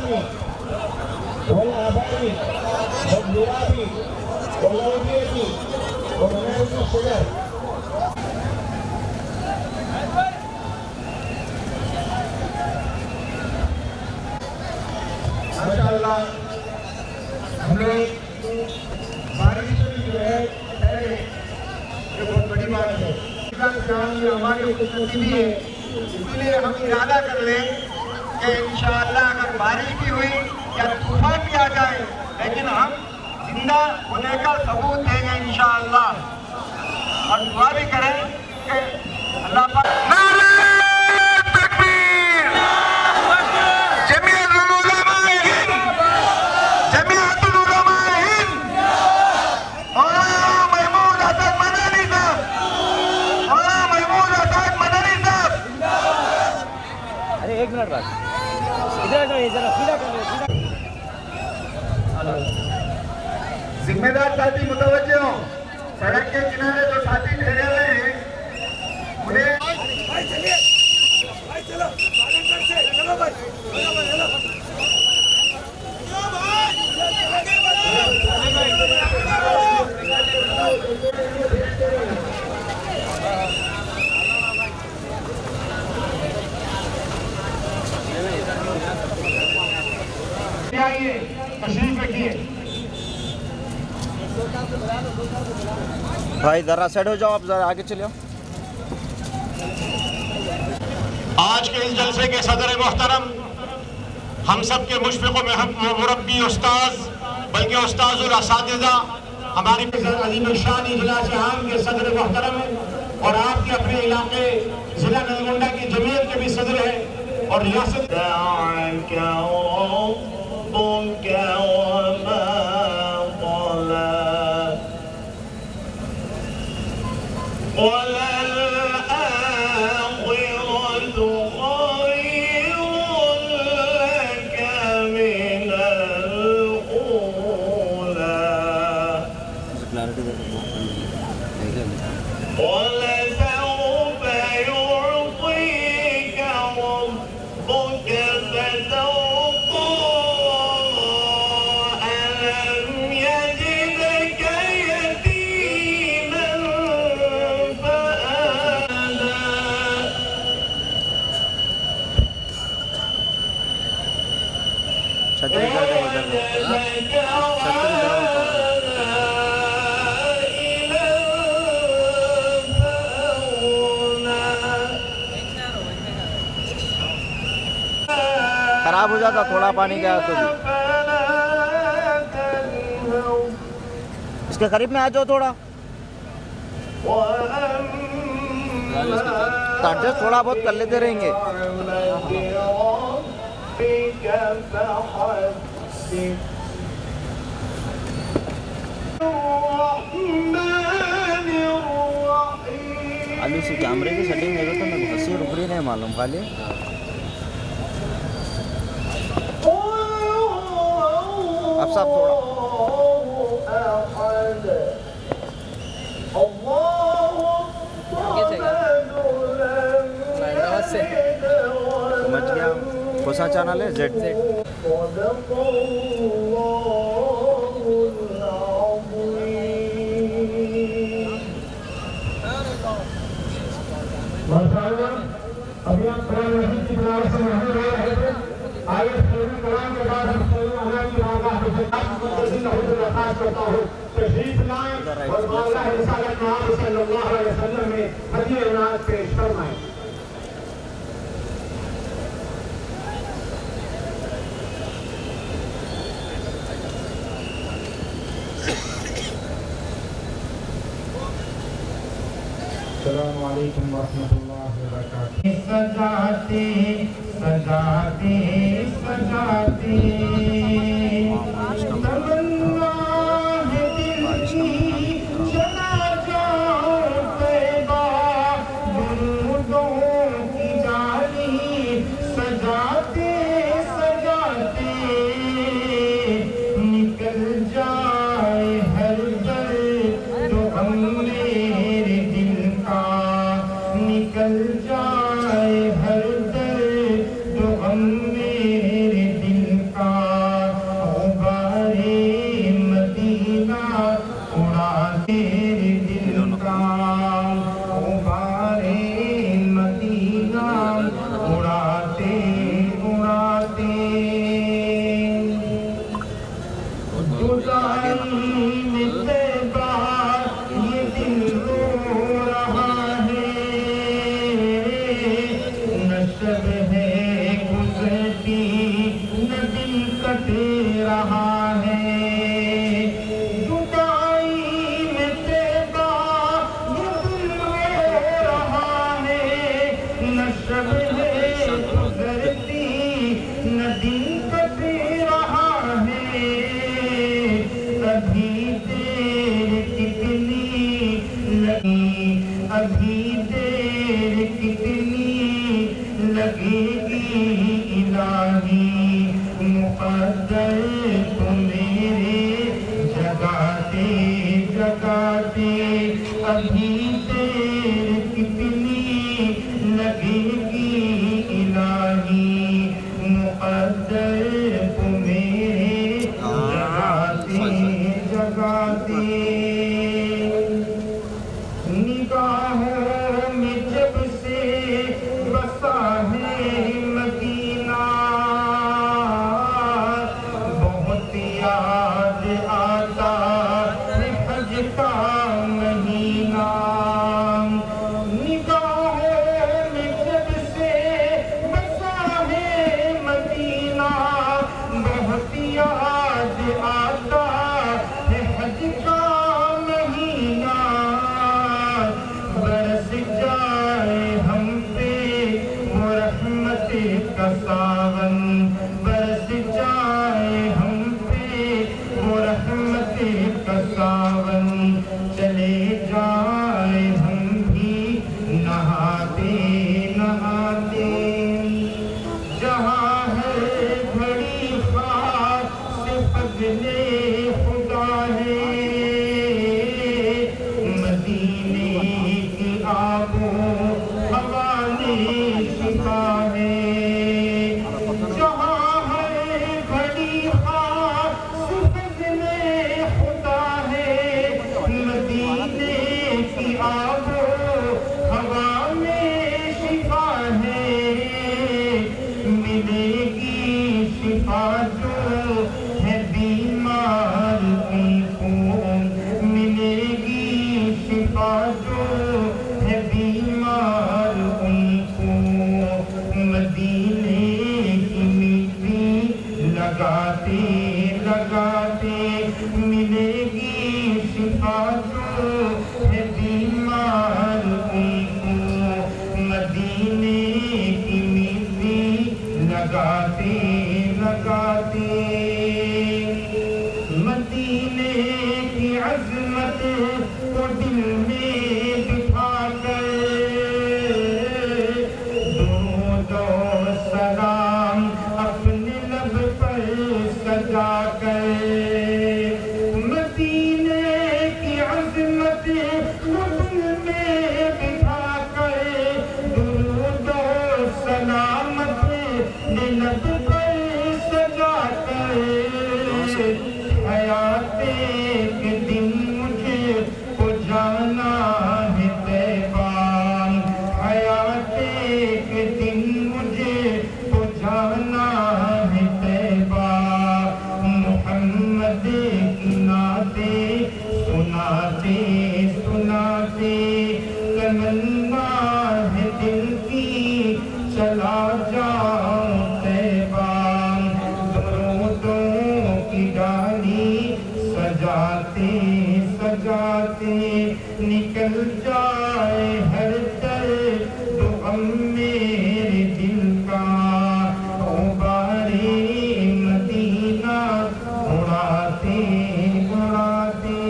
والأمن والآباء والغراب والأودية ومنابت الشجر. माशाअल्लाह हम लोग बारिश जो है ये बहुत बड़ी बात है। हमारी खुशबूसी भी है, इसलिए हम इरादा कर लें कि इंशाअल्लाह अगर बारिश भी हुई या तूफान भी आ जाए लेकिन हम जिंदा होने का सबूत देंगे इंशाअल्लाह। और दुआ भी करें कि अल्लाह पाक एक मिनट बाद इधर जरा सीधा कर लो। जिम्मेदार साथी मुतवज्जे हो, सड़क के किनारे जो साथी ठहरे हुए हैं उन्हें तशरीफ रखिए। भाई जरा साइड हो जाओ, आप जरा आगे चले आओ। आज के इस जलसे के सदर मोहतरम, हम सब के मुशफ़िक़ मुरब्बी उस्ताद बल्कि उस्ताज़ुल असातिज़ा हमारी अज़ीम शान इजलास आम के सदर मोहतरम और आपके अपने इलाके ज़िला नलगोंडा की जमीयत के भी सदर है और रियासत छतरी कर दे उधर खराब हो जाता थोड़ा पानी का तो भी। इसके करीब में आ जाओ थोड़ा, एडजस्ट थोड़ा बहुत कर लेते रहेंगे। अभी से कैमरे की सेटिंग देखो तो मैं हंसी रुक रही नहीं मालूम खाली। अब सब थोड़ा समझ गया। कौन सा चैनल है? जेड। अभी आप कुरान मजीद की तिलावत से मशहूर हो रहे थे। आगे सूरह कलाम के बाद हम सूरह अनाम की बारगाह में दरख्वास्त करता हूँ तशरीफ लाएं और बारगाह रिसालत महमद सल्लल्लाहु अलैहि वसल्लम में हदीए इनायत पेश फरमाएं। अस्सलामु अलैकुम वरहमतुल्लाहि वबरकातुहू। सजाते सजाते सजाते तमन्ना है दिल की चला जाओ तैबा दुरूदों की जाली सजाते सजाते निकल जाए हर दर्द तो हम मेरे दिल का निकल जाए हर दर्द जो हम मेरे दिल का شب ہے گزرتی نہ دن کٹ رہا ہے، ابھی دیر کتنی لگی، ابھی دیر کتنی لگے گی الہی، مقدر تو میرے جگاتے جگاتے، ابھی دیر کتنی لگے گی الہی، مقدر تو میرے جگاتے جگاتے، نگاہوں میں جب سے بسا ہے مدینہ، بہت یاد آتا ہے حج کا مہینہ، نگاہوں میں جب سے بسا ہے مدینہ، بہت یاد آتا ہے حج کا مہینہ، برس جائے ہم پہ وہ رحمت کا ساون، برس جائے ہم پہ وہ رحمت کا ساون، چلے جائے ہم بھی نہاتے نہاتے، جہاں ہے گھڑی خاک سے فضل خدا ہے، مدینے کی آب و ہوا نے شفا ہے، جہاں ہے گھڑی خاک سے فضل خدا ہے، مدینے کی آب و ہوا میں شفا ہے، ملے گی شفا جو ہے بیمار ان کو، ملے گی شفا جو ہے بیمار ان کو، مدینے کی مٹی لگاتے لگاتے، ملے گی شفا جو ہے بیمار ان کو، مدینے کی مٹی لگاتے لگاتے، مدینے کی عظمت کو دل میں بٹھا کر، درود و سلام اپنے لب پر سجا کر، مدینے کی عظمت کو دل میں بٹھا کر، درود و سلام اپنے لب پر سجا کر، حیات کے دن مجھے کو جانا ہے طیبہ، حیات کے دن مجھے کو جانا ہے طیبہ، محمد کی نعتیں سناتے سناتے، تمنا ہے دل کی چلا جاؤں طیبہ، درودوں کی ڈالی سجاتے سجاتے، نکل جائے ہر درد و غم میرے دل کا، غبارے مدینہ اڑاتے اڑاتے۔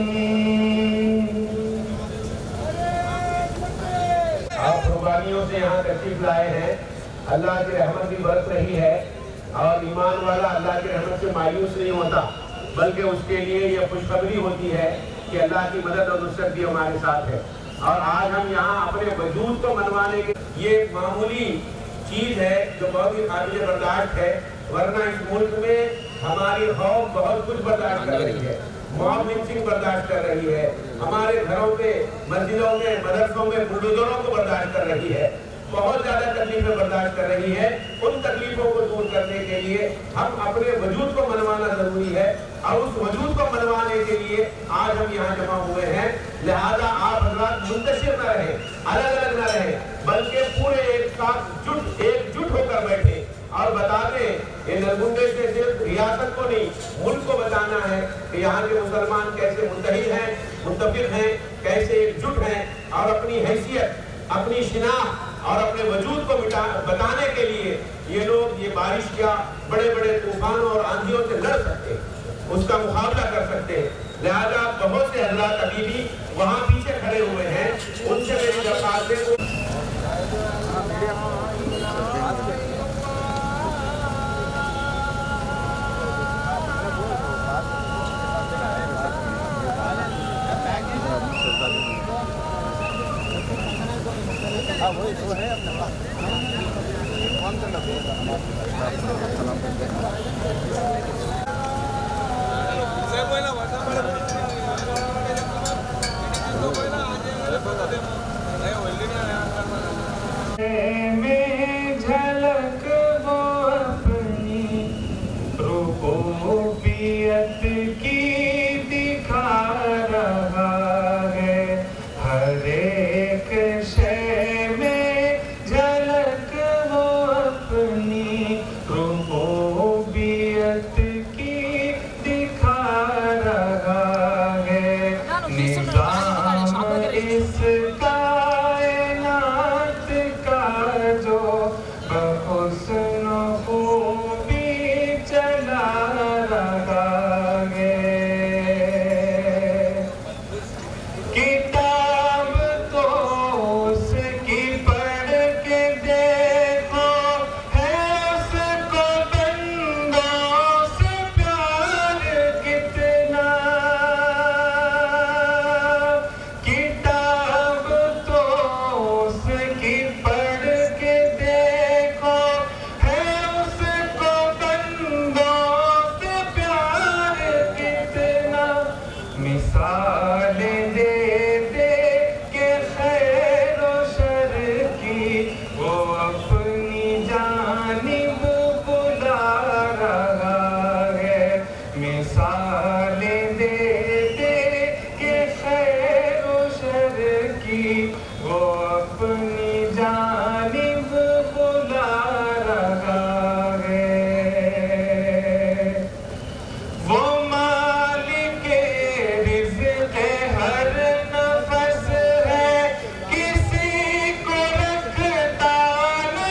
آپ قربانیوں سے یہاں تشریف لائے ہیں، اللہ کی رحمت بھی برس رہی ہے، اور ایمان والا اللہ کی رحمت سے مایوس نہیں ہوتا، بلکہ اس کے لیے یہ خوشخبری ہوتی ہے کہ اللہ کی مدد اور نصرت بھی ہمارے ساتھ ہے۔ اور آج ہم یہاں اپنے وجود کو منوانے کے، یہ معمولی چیز ہے جو بہت ہی قابل برداشت ہے، ورنہ اس ملک میں ہماری قوم بہت کچھ برداشت کر رہی ہے، موب لنچنگ برداشت کر رہی ہے، ہمارے گھروں پہ، مسجدوں میں، مدرسوں میں بلڈوزروں کو برداشت کر رہی ہے، بہت زیادہ تکلیفیں برداشت کر رہی ہے۔ ان تکلیفوں کو دور کرنے کے لیے ہم اپنے وجود کو منوانا ضروری ہے، اور اس وجود کو منوانے کے لیے آج ہم یہاں جمع ہوئے ہیں۔ لہذا آپ حضرات منتشر نہ رہیں، الگ الگ نہ رہیں، بلکہ پورے ایک ساتھ ایک جٹ ہو کر بیٹھے اور بتا دیں، یہ نرگنڈے سے صرف ریاست کو نہیں، ملک کو بتانا ہے کہ یہاں کے مسلمان کیسے متحد ہیں، متفق ہیں، کیسے ایک جٹ ہیں، اور اپنی حیثیت، اپنی شناخت اور اپنے وجود کو مٹا بتانے کے لیے یہ لوگ یہ بارش کیا بڑے بڑے طوفانوں اور آندھیوں سے لڑ سکتے، اس کا مقابلہ کر سکتے. لہذا بہت سے حضرات ابھی بھی وہاں پیچھے کھڑے ہوئے ہیں، ان سے میری درخواست ہے میں جھلک وہ اپنی ربوبیت کی دکھا رہا ہے، ہر ایک شے میں جھلک وہ اپنی ربوبیت کی دکھا رہا ہے. نظام اس کائنات کا جو بحسن خوبی چلا رہا ہے. کتاب تو اس کی پڑھ کے دیکھو، ہے اس کو بندوں سے پیار کتنا. کتاب تو اس کی پڑھ کے دیکھو، ہے اس کو بندوں سے پیار کتنا. مثالیں دے دے کے خیر و شر کی وہ اپنی جانب بلا رہا ہے. مثالیں دے دے کے خیر و شر کی وہ اپنی جانب بلا رہا ہے. وہ مالک رزق ہر نفس ہے، کسی کو رکھتا نہ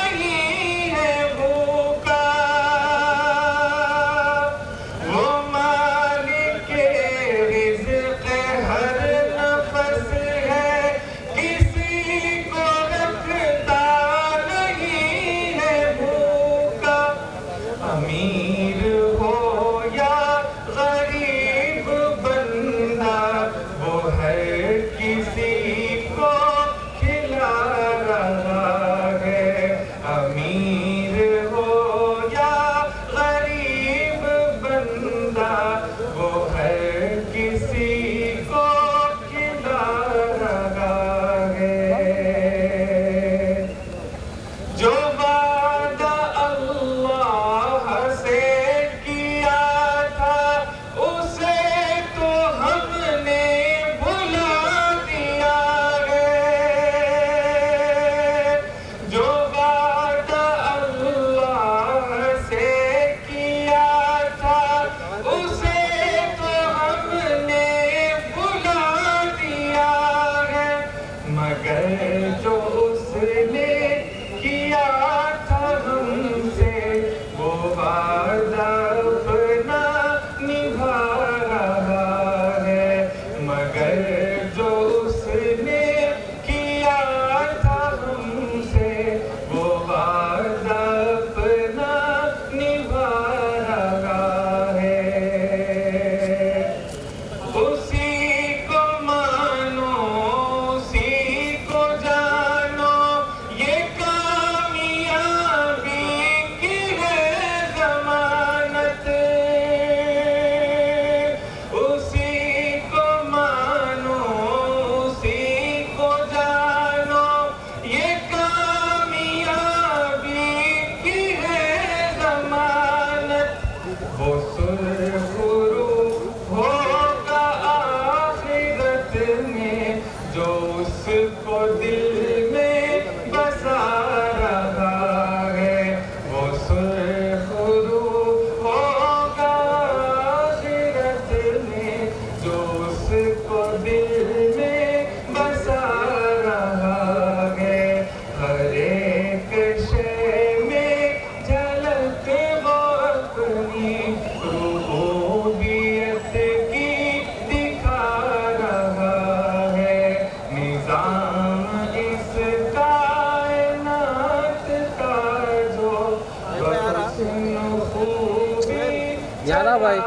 بھائی.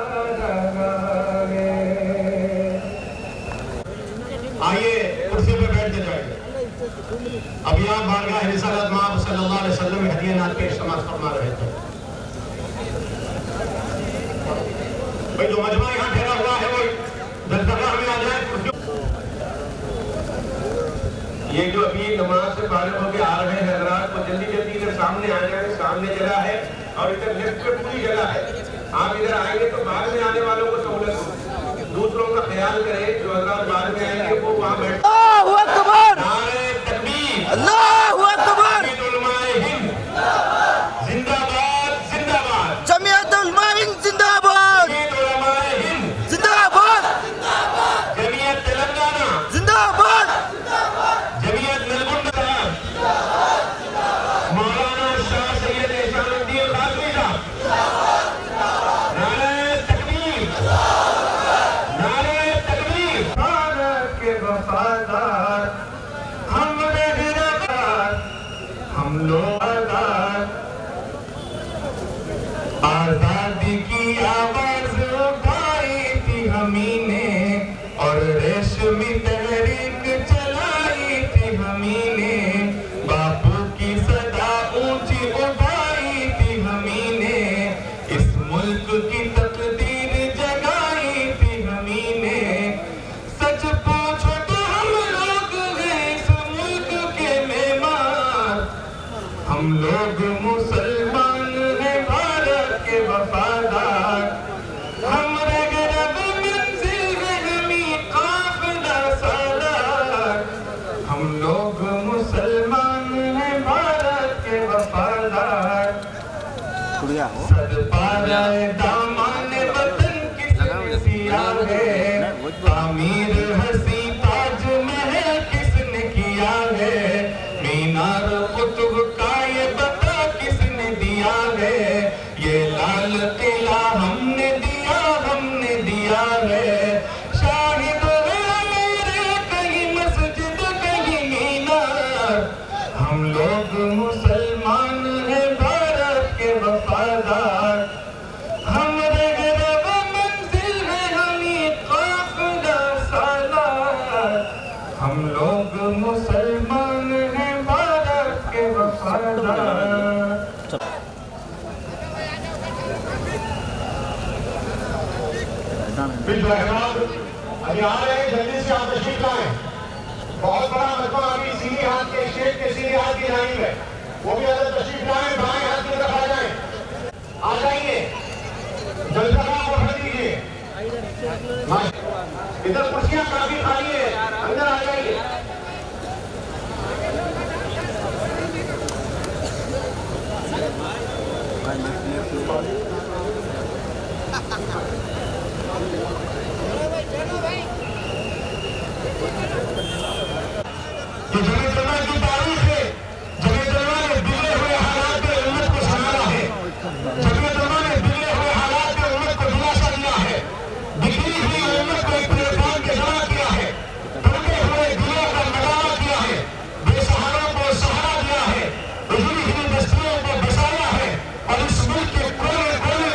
آئیے کرسی پہ بیٹھتے جائیں. ابھی آپ بارگاہ رسالت مآب صلی اللہ علیہ وسلم میں ہدیہ نعت پیش سماعت فرما رہے تھے. بھئی جو مجمع یہاں ٹھہرا ہوا ہے وہ دلدگاہ میں آ جائے. یہ جو ابھی نماز سے فارغ ہو کے آ رہے ہیں حضرات وہ جلدی جلدی ادھر سامنے آ جائیں. سامنے جگہ ہے اور ادھر لیفٹ پہ پوری جگہ ہے. آپ ادھر آئیں گے تو بعد میں آنے والوں کو سہولت ہو. دوسروں کا خیال کریں جو حضرات بعد میں آئیں گے وہ وہاں بیٹھ. اللہ اکبر. نعرہ تکبیر. اللہ اکبر. علماء ہند زندہ باد زندہ باد. جمعیت علماء ہند زندہ باد. علماء ہند زندہ باد. جمعیت تلنگانہ زندہ باد. جمعیت نلگنڈا مولانا شاہ سید احسان الدین قاسمی صاحب. نعرہ تکبیر. نعرہ تکبیر. بھارت کے وفادار ہم رہنمار ہم لوگ آزاد. آزادی کی آواز اٹھائی تھی ہمیں نے اور ریشمی تحریک چلائی تھی ہمیں نے. باپو کی صدا اونچی اٹھائی تھی ہمیں نے. اس ملک کی تقدیر جگائی تھی ہمیں نے. سچ پوچھو تو ہم لوگ ہیں اس ملک کے معمار. ہم لوگ مسلمان ہیں بھارت کے وفادار. ہم رب منزل ہیں ہمیں قافلہ سالار. ہم لوگ مسلمان ہیں بھارت کے وفادار. سر پالائے دامان وطن کس نے سیا ہے. تعمیر حسین تاج محل کس نے کیا ہے. مینار قطب کا یہ بتا کس نے دیا ہے. یہ لال قلعہ ہم نے دیا ہے. شاہد ہے میرے کہیں مسجد کہیں مینار. ہم لوگ مسلمان ہیں بھارت کے وفادار. ہم رب منزل ہیں ہمیں قافلہ سالار. ہم لوگ مسلمان ہیں بھارت کے وفادار. بسم اللہ. ابھی آ رہے ہیں جلدی سے آپ تشریف لائیں. بہت بڑا مجمع ابھی سیدھے ہاتھ کے اسٹیج کے سیدھے ہاتھ کی جانب ہے. وہ بھی اگر تشریف لائیں بائیں ہاتھ کی طرف آ جائیں. آ جائیے جلدگاہ کو بھر دیجیے. ادھر کرسیاں کافی خالی ہے اندر آ جائیے. یہ جمعیت علماء کی تاریخ ہے. جمعیت علماء نے بگڑے ہوئے حالات میں امت کو سنبھالا ہے. جمعیت علماء نے بگڑے ہوئے حالات میں امت کو دلاسا دیا ہے. بگڑی ہوئی امت کو ایک پلیٹ فارم پہ جمع کیا ہے. ٹوٹے ہوئے دلوں کا مداوا کیا ہے. بے سہاروں کو سہارا دیا ہے. اجڑی ہوئی بستیوں کو بسایا ہے اور اس ملک کے کونے کونے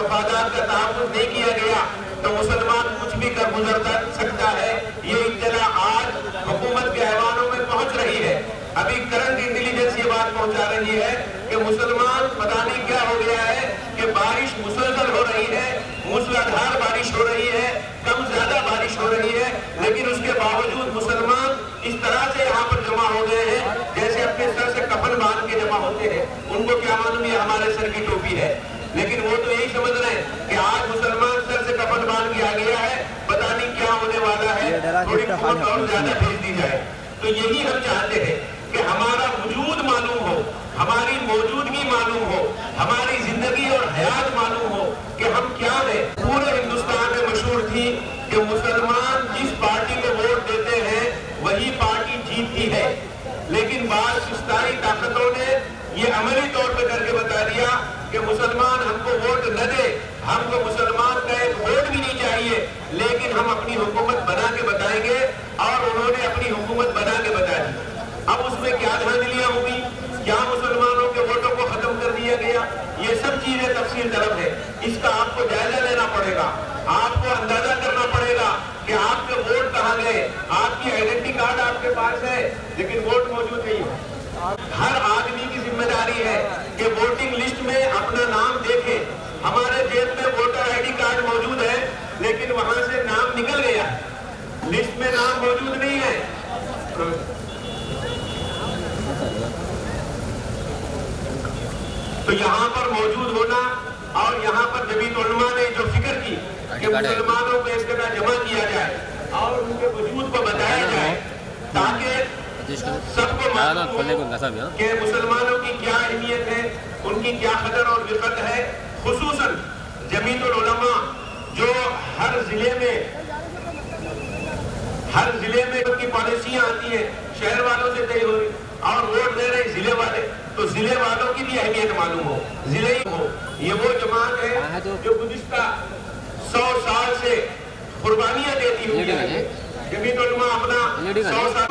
मफादात का तहफ़्फ़ुज़ नहीं किया गया तो मुसलमान कुछ भी कर गुजर सकता है। ये इत्तला आज हुकूमत के ऐवानों में पहुंच रही है। अभी करंट इंटेलिजेंस ये बात पहुंचा रही है कि मुसलमान पता नहीं क्या हो गया है कि बारिश मुसलसल हो रही है, मूसलाधार बारिश हो रही है, कम ज्यादा बारिश हो रही है, लेकिन उसके बावजूद मुसलमान इस तरह से यहाँ पर जमा हो गए हैं जैसे अपने सर से कफन बांध के जमा होते हैं। उनको क्या मालूम ये हमारे सर की टोपी है, लेकिन वो तो यही समझ रहे हैं कि आज मुसलमान सर से कफन बांध के आ गया है, पता नहीं क्या होने वाला है, थोड़ी बहुत और ज्यादा भेज दी जाए। तो यही हम चाहते हैं कि हमारा वजूद मालूम हो, हमारी मौजूदगी मालूम हो, हमारी जिंदगी और हयात मालूम हो कि हम क्या हैं। पूरे हिंदुस्तान में मशहूर थी कि मुसलमान जिस पार्टी को वोट देते हैं वही पार्टी जीतती है, लेकिन बाद सुस्ताई ताकतों ने ये अमली तौर पर करके बता दिया कि मुसलमान हमको वोट न दे, हमको मुसलमान का एक वोट भी नहीं चाहिए, लेकिन हम अपनी हुकूमत बना के बताएंगे। और उन्होंने अपनी हुकूमत बना के बता दी। अब उसमें क्या धांधलियां होगी, क्या मुसलमानों के वोटों को खत्म कर दिया गया, ये सब चीजें तफसील तलब है। इसका आपको जायजा लेना पड़ेगा, आपको अंदाजा करना पड़ेगा कि आपके वोट कहाँ गए। आपकी आइडेंटिटी कार्ड आपके पास है लेकिन वोट मौजूद नहीं है। हर आदमी की जिम्मेदारी है कि वोटिंग लिस्ट में अपना नाम देखे। हमारे जेब में वोटर आईडी कार्ड मौजूद है लेकिन वहां से नाम निकल गया, लिस्ट में नाम मौजूद नहीं है। तो यहाँ पर मौजूद होना और यहाँ पर जमीयत उलमा ने जो फिक्र की कि मुसलमानों को इस तरह जमा किया जाए और उनके वजूद को बताया जाए ताकि सबको मालूम हो कि मुसलमानों की क्या अहमियत है, उनकी क्या कदर और विक़त है। खुसूसन जमीयत उलमा जो हर जिले में उनकी पॉलिसियां आती है, शहर वालों से तय हो रही और वोट दे रहे जिले वाले, तो जिले वालों की भी अहमियत मालूम हो, जिले ही हो। ये वो जमात है जो गुज़िश्ता 100 साल से कुर्बानियां देती हुई है। जमीयत उलमा अपना 100 साल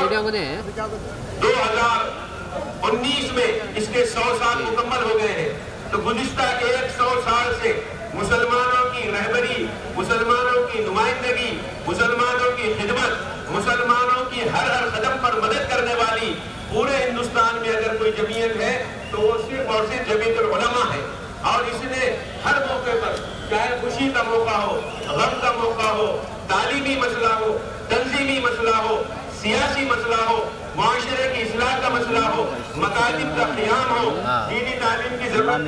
2019 में इसके 100 साल मुकम्मल हो गए हैं। तो गुज़िश्ता 100 साल से मुसलमानों की रहबरी, मुसलमानों की नुमाइंदगी, मुसलमानों की खिदमत, मुसलमानों की हर कदम पर मदद करने वाली पूरे हिंदुस्तान में अगर कोई जमीयत है तो वो सिर्फ और सिर्फ जमीयत उलमा है। और इसने हर मौके पर, चाहे खुशी का मौका हो, गम का मौका हो, तालीमी मसला हो, तंजीमी मसला हो, सियासी मसला हो, मुआशरे की इस्लाह का मसला हो, मकातिब का क़ियाम हो, दीनी तालीम की ज़रूरत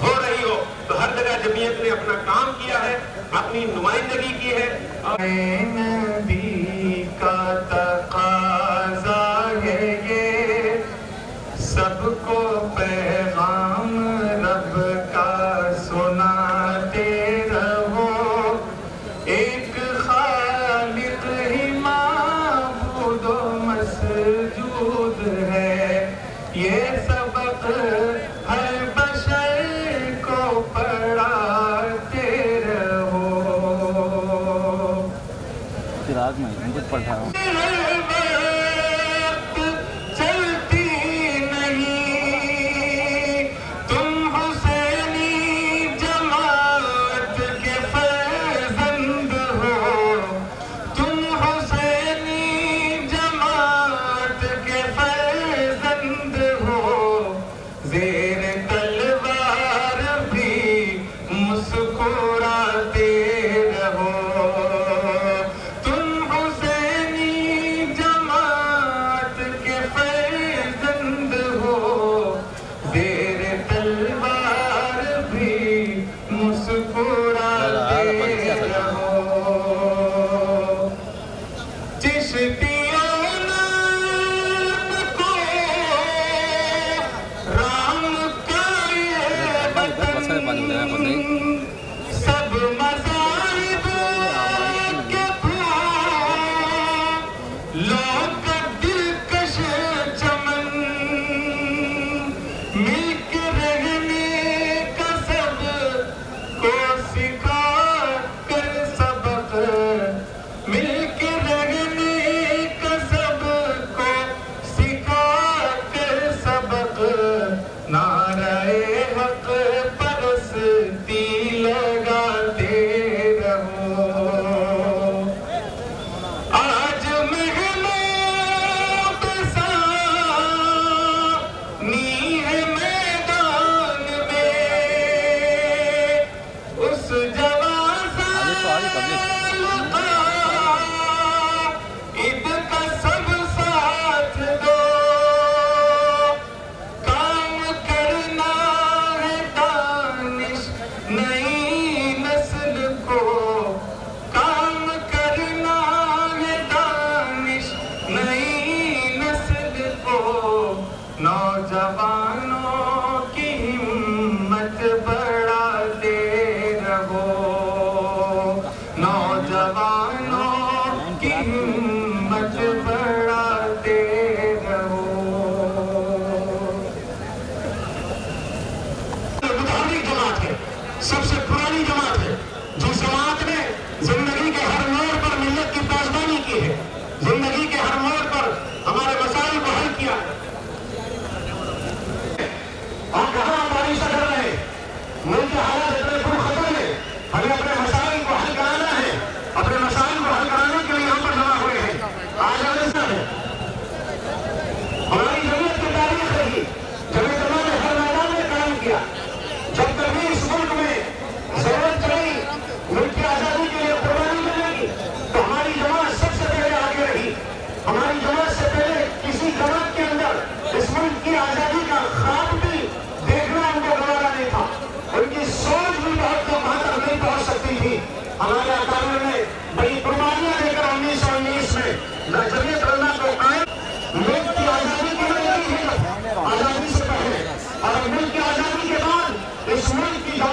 हो रही हो, तो हर जगह जमीयत ने अपना काम किया है, अपनी नुमाइंदगी की है। नबी का तकाज़ा है ये, सबको पैगाम रब का सुनाते रहो, एक खालिक ही माबूद मसजूद है, ये सबक हर बशर को पढ़ाते रहो। चिराग में कुछ पढ़ा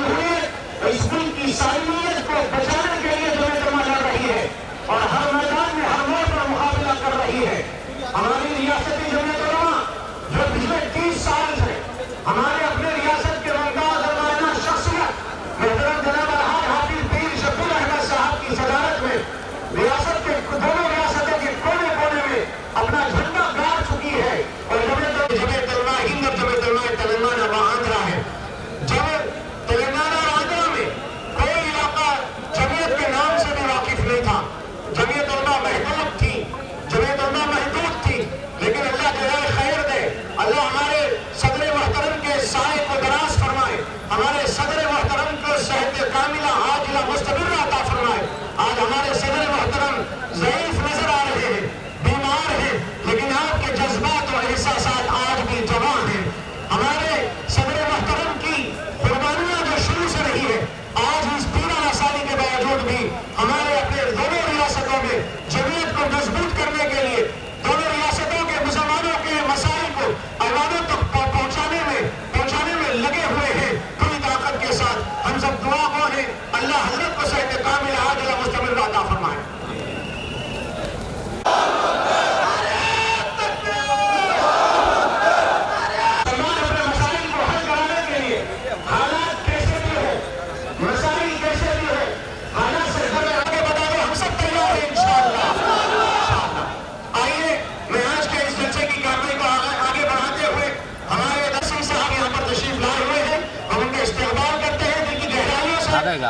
जमहूरियत इस मुल्क की सालमियत को बचाने के लिए जमीयत उलमा लड़ रही है और हर मैदान में हर मोड़ पर मुकाबला कर रही है। हमारी रियासती जमीयत उलमा जो पिछले 30 साल से हमारे अपने रियासत के मुमताज और मायना शख्सियत मोहतरम जनाब अलहाज हाफिज पीर शफीर अहमद साहब की सदारत में रियासत के दोनों रियासतों के कोने कोने में अपना झंडा गाड़ चुकी है और जमीयत उलमा हिंद और जमीयत उलमा तेलंगाना व आंध्रा है। जब तेलंगाना और आंध्रा में कोई इलाका जमीयत के नाम से भी वाकिफ नहीं था, जमीयत उलमा महदूद थी, जमीयत उलमा महदूद थी, लेकिन अल्लाह जज़ाए खैर दे, अल्लाह हमारे सदर मोहतरम के साए को दराज फरमाए, हमारे सदर मोहतरम को सेहत कामिला आजिला मुस्तमिर अता फरमाए। आज हमारे सदर मोहतरम ज़ईफ नजर आ रहे हैं, बीमार हैं, लेकिन आपके जज्बात और एहसासात आज भी जवान हैं। हमारे सदर मोहतरम की कुर्बानियां जो शुरू से रही है, आज इस 13 साली के बावजूद भी हमारे अपने दोनों रियासतों में जमीयत को मजबूत करने के लिए दोनों रियासतों के मुसलमानों के मसाइल को अवानों तक पहुंचाने में लगे हुए हैं पूरी ताकत के साथ। हम सब दुआ गो हैं, अल्लाह हजरत को सेहत कामिल आजिला मुस्तमिर अता फरमाए।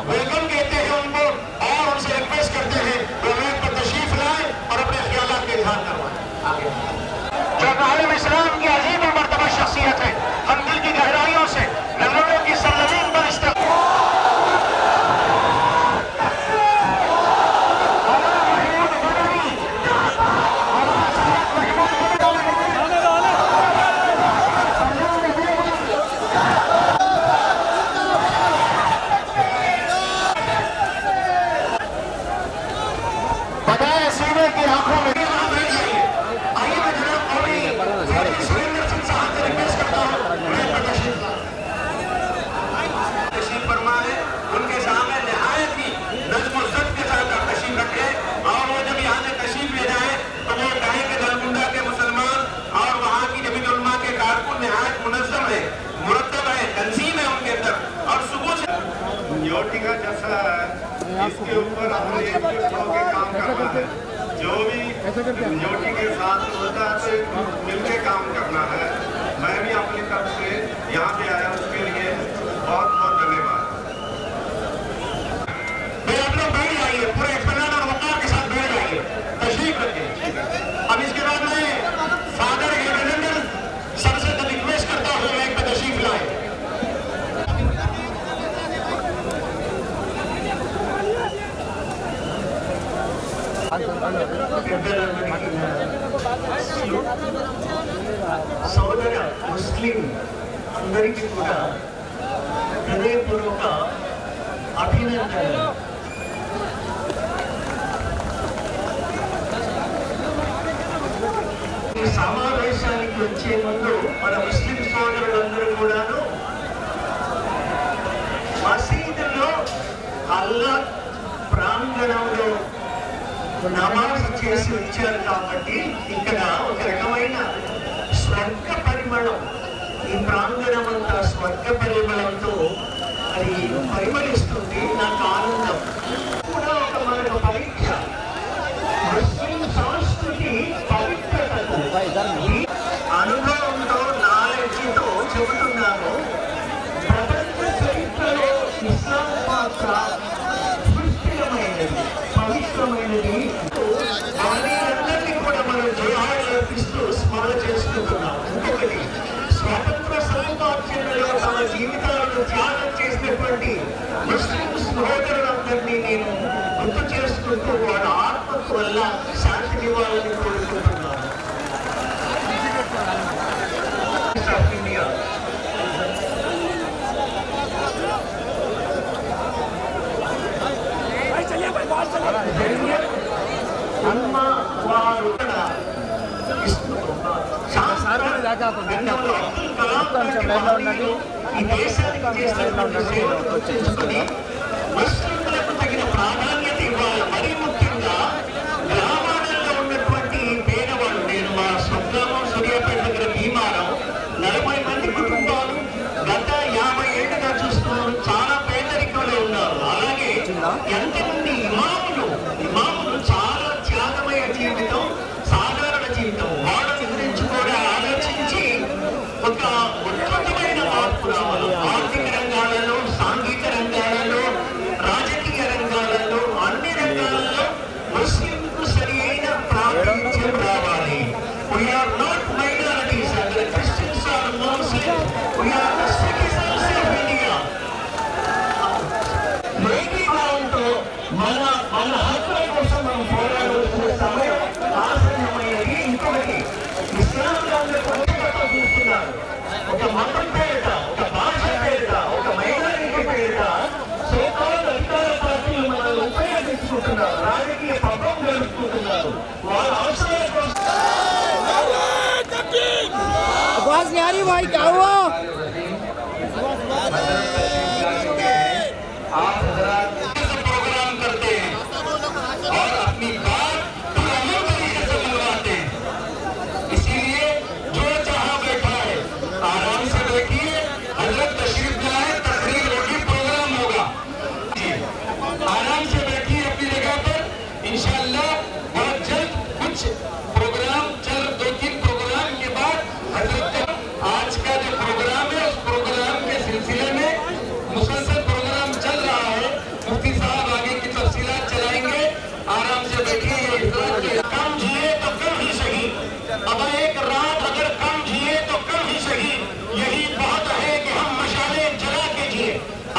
वेलकम कहते हैं उनको और उनसे रिक्वेस्ट करते हैं वो मैच पर तशरीफ लाए और अपने ख्यालात का इजहार करवाएं। जो आलम इस्लाम की अजीम और मर्तबा शख्सियत है, हम दिल की गहराइयों से नजरों की सरजमीन पर ड्यूटी का जैसा है इसके ऊपर हमने एकजुट होकर काम करना है। जो भी ड्यूटी के साथ होता है तो मिलकर काम करना है। मैं भी अपनी तरफ से यहाँ पे आया, उसके लिए बहुत बहुत धन्यवाद। आप लोग बैठ जाइए, पूरे इत्मीनान और वक़ार के साथ बैठ जाइए, तशरीफ रखिए। अब इसके बाद मैं फादर एडवेंडर सर से रिक्वेस्ट करता हूँ मैं पे तशरीफ लाए। సోదర ముస్లిం అందరికీ కూడా హృదయపూర్వక అభినందనలు. ఈ సమావేశానికి వచ్చే ముందు మన ముస్లిం సోదరులందరూ కూడాను మసీదులో అల్లా ప్రాంగణంలో నమాజ్ చేసి వచ్చారు కాబట్టి ఇక్కడ ఒక రకమైన స్వర్గ పరిమళం, ఈ ప్రాంగణం అంతా స్వర్గ పరిమళంతో అది పరిమళిస్తుంది. నాకు ఆనందం కూడా ఒక మనకు పరీక్ష. ముస్లిం సంస్కృతి పవిత్రతకు అనుభవంతో నాలెడ్జితో చెబుతున్నాను. ప్రపంచ చరిత్రలో ఇస్లాం పాత్ర సుస్థిరమైనది, పవిత్రమైనది. అందరినీ కూడా మనం జోహార్ అర్పిస్తూ స్మరణ చేసుకుంటున్నాం. ఇంకొకటి, స్వాతంత్ర సముపార్జనలో తమ జీవితాలను త్యాగం చేసినటువంటి ముస్లిం సహోదరులందరినీ నేను గుర్తు చేసుకుంటూ వాళ్ళ ఆత్మకు వల్ల శాంతినివ్వాలని కోరుకుంటున్నాను. ఇండియా అమ్మ వారు శాస్త్ర ఈ దేశానికి చేసినటువంటి సేవలు గుర్తుంచుకొని ముస్లింలకు తగిన ప్రాధాన్యత ఇవ్వాలి. మరీ ముఖ్యంగా గ్రామాలలో ఉన్నటువంటి పేదవాళ్ళు, నేను మా స్వగ్రామం సూర్యాపేట దగ్గర భీమారం 40 మంది కుటుంబాలు గత 50 ఏళ్ళుగా చూస్తున్నాను చాలా పేదరికంలో ఉన్నారు. అలాగే ఎంతమంది ఇమాములు చాలా త్యాగమయ జీవితం, సాధారణ జీవితం, వాళ్ళని గురించి కూడా ఆలోచించి ఒక ఉత్కృతమైన మార్పు రావాలి. ఆర్థిక రంగాలలో, సాంఘిక రంగాలలో, రాజకీయ రంగాలలో, అన్ని రంగాలలో ముస్లింకు సరి అయిన ప్రాతినిధ్యం రావాలి. We are not minorities, the Christians are Muslims, we are the citizens of India. ఏది కావాలంటో మన హక్కుల కోసం మనం పోరాడాల్సిన సమయం ఆసన్నమైనది. ఇంకొకటి ఇస్లాంలో కొత్తగా చూస్తున్నారు. ఒక మతం పేరిట, ఒక భాష పేరిట, ఒక మైనారిటీ పేరిట సోకాల్ అధికార పార్టీలు మనల్ని ఉపయోగించుకుంటున్నారు, రాజకీయ పబ్బం గడుపుకుంటున్నారు. వాళ్ళ అవసరాల కోసం आवाज नहीं आ रही भाई, क्या हुआ? आप हजरात प्रोग्राम करते हैं और अपनी बात पुराने तरीके से मनवाते हैं। इसीलिए जो जहां बैठा है आराम से बैठिए, हजरत तशरीफ लाए, तकरीर होगी, प्रोग्राम होगा। आराम से बैठिए अपनी जगह पर। इंशाअल्लाह बहुत जल्द कुछ प्रोग्राम चल, 2-3 प्रोग्राम के बाद हजरत आज का जो प्रोग्राम है उस प्रोग्राम के सिलसिले में मुसलसल प्रोग्राम चल रहा है। मुफ्ती साहब आगे की तफसीलात चलाएंगे। आराम से बैठिए। कम जिए तो कम ही सही, अब एक रात अगर कम जिए तो कम ही सही, यही बहुत है कि हम मशाले जला के जिए।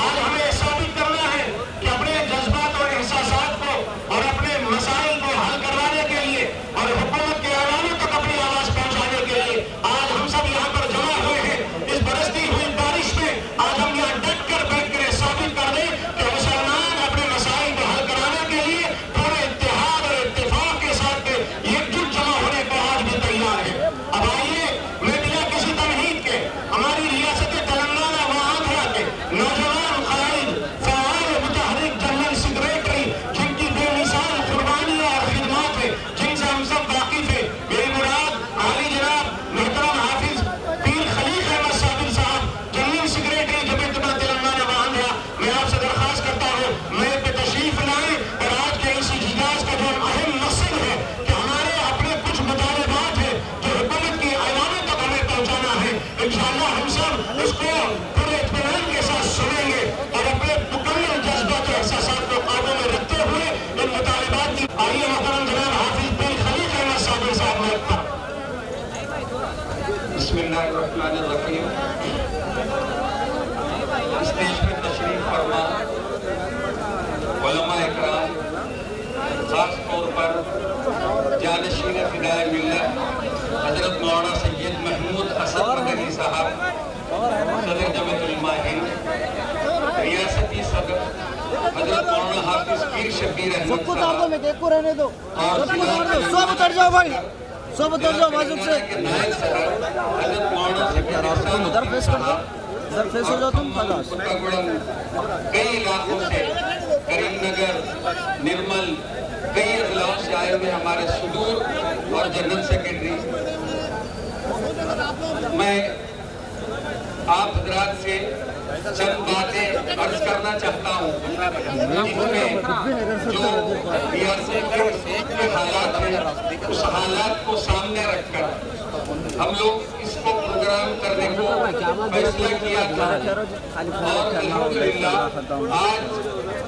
आज हमें ऐसा भी करना है कि अपने जज्बात और एहसासात को और अपने मसाइल को हल करवाने के लिए और हुकूमत के ऐलानों तक अपनी आवाज पहुंचाने के लिए आज हम सब यहाँ पर जमा हुए हैं। इस बरसती हुई बारिश में आज हम यहाँ डट कर बैठ कर साबित कर दें कि मुसलमान अपने मसाइल को हल कराने के लिए पूरे इत्तेहाद और इत्तेफाक के साथ एकजुट जमा होने को आज भी तैयार है। अब आइए, मैं बिना किसी तमहीद के हमारी रियासत तेलंगाना व आंध्रा के नौजवान कायद, फ़आल, मुतहर्रिक, जनरल सेक्रेटरी, जिनकी बेमिसाल कुर्बानी और खिदमत है, जिनसे हम सब वाकिफ है, मेरी मुराद आली जनाब मोहतरम हाफिज पीर खलील अहमद साबिर साहब, जनरल सेक्रेटरी जमीयत तेलंगाना व आंध्रा, मैं आपसे दरख्वास्त करता हूँ मैं पे तशरीफ लाएं और आज के इस इजलास का जो अहम मकसद है कि हमारे अपने कुछ मुतालबात है जो हुकूमत के ऐलानों तक हमें पहुँचाना है। इंशाअल्लाह हम सब इसको पूरे इत्मीनान के साथ सुनेंगे और अपने मुकम्मल जज्बात और एहसासात को काबू में रखते हुए इन मुतालबात की आइए मोहतरम जनाब हाफिज पीर खलील अहमद साबिर साहब ने बिस्मिल्लाहिर्रहमानिर्रहीम। इस देश में तशरीफ फरमा उलमा इकराम, खास तौर पर जानशीन फिदाए मिल्लत हजरत मौलाना सैयद महमूद असद मदनी साहब, सदर जमीयत उलमा हिंद, रियासती सदर हजरत मौलाना हाफिज पीर शब्बीर अहमद साहब मैं देखो रहने दो, और सब उतर जाओ भाई, सब उतर जाओ बाजू से। के नायब सदर हजरत मौलाना सैयद उधर फेस कर दो, इधर फेस हो जाओ तुम। खलास कई इलाकों से, करीमनगर, निर्मल, कई अजलाओं से आए हुए हमारे सुदूर और जनरल सेक्रेटरी, मैं आप हजरात से चंद बातें अर्ज करना चाहता हूँ जिसमें जो रियासत के हालात हैं उस हालात को सामने रखकर हम लोग इसको प्रोग्राम करने को फैसला किया था और अल्हम्दुलिल्लाह आज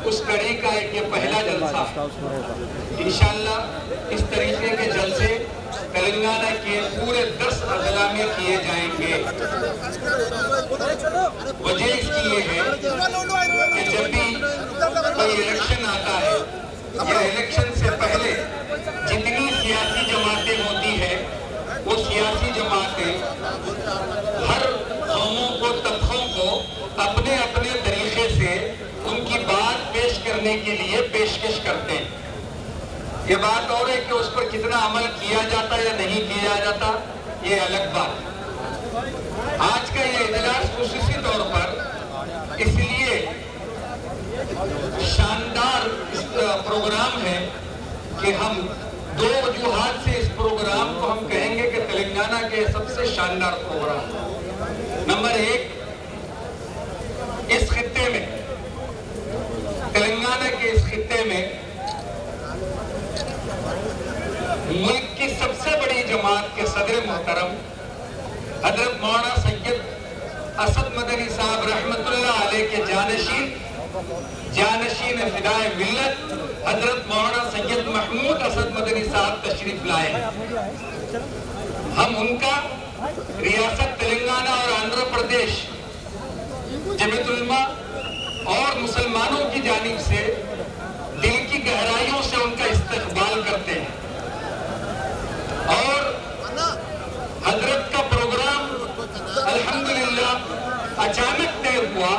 उस कड़ी का एक ये पहला जलसा इंशाअल्लाह इस तरीके के जलसे तेलंगाना के पूरे 10 अजला में किए जाएंगे। वजह इसकी ये है कि जब भी कोई इलेक्शन आता है या इलेक्शन से पहले जितनी सियासी जमातें होती है वो सियासी जमातें हर कौमों को, तबकों को अपने अपने तरीके से उनकी बात पेश करने के लिए पेशकश करते हैं। ये बात और है कि उस पर कितना अमल किया जाता या नहीं किया जाता ये अलग बात। आज का ये इजलास खुसूसी तौर طور پر اس لیے شاندار پروگرام ہے کہ ہم دو وجوہات سے اس پروگرام کو ہم کہیں گے کہ تلنگانہ کے سب سے شاندار پروگرام۔ نمبر ایک، اس خطے میں، تلنگانہ کے اس خطے میں ملک کی سب سے بڑی جماعت کے صدر محترم حضرت مولانا سید اسد مدنی صاحب رحمت اللہ علیہ کے جانشین فدائے ملت حضرت مولانا سید محمود اسد مدنی صاحب تشریف لائے ہیں۔ ہم ان کا ریاست تلنگانہ اور آندھرا پردیش جمعیت علماء اور مسلمانوں کی جانب سے دل کی گہرائیوں سے ان کا استقبال کرتے ہیں، اور حضرت کا پروگرام الحمدللہ اچانک طے ہوا،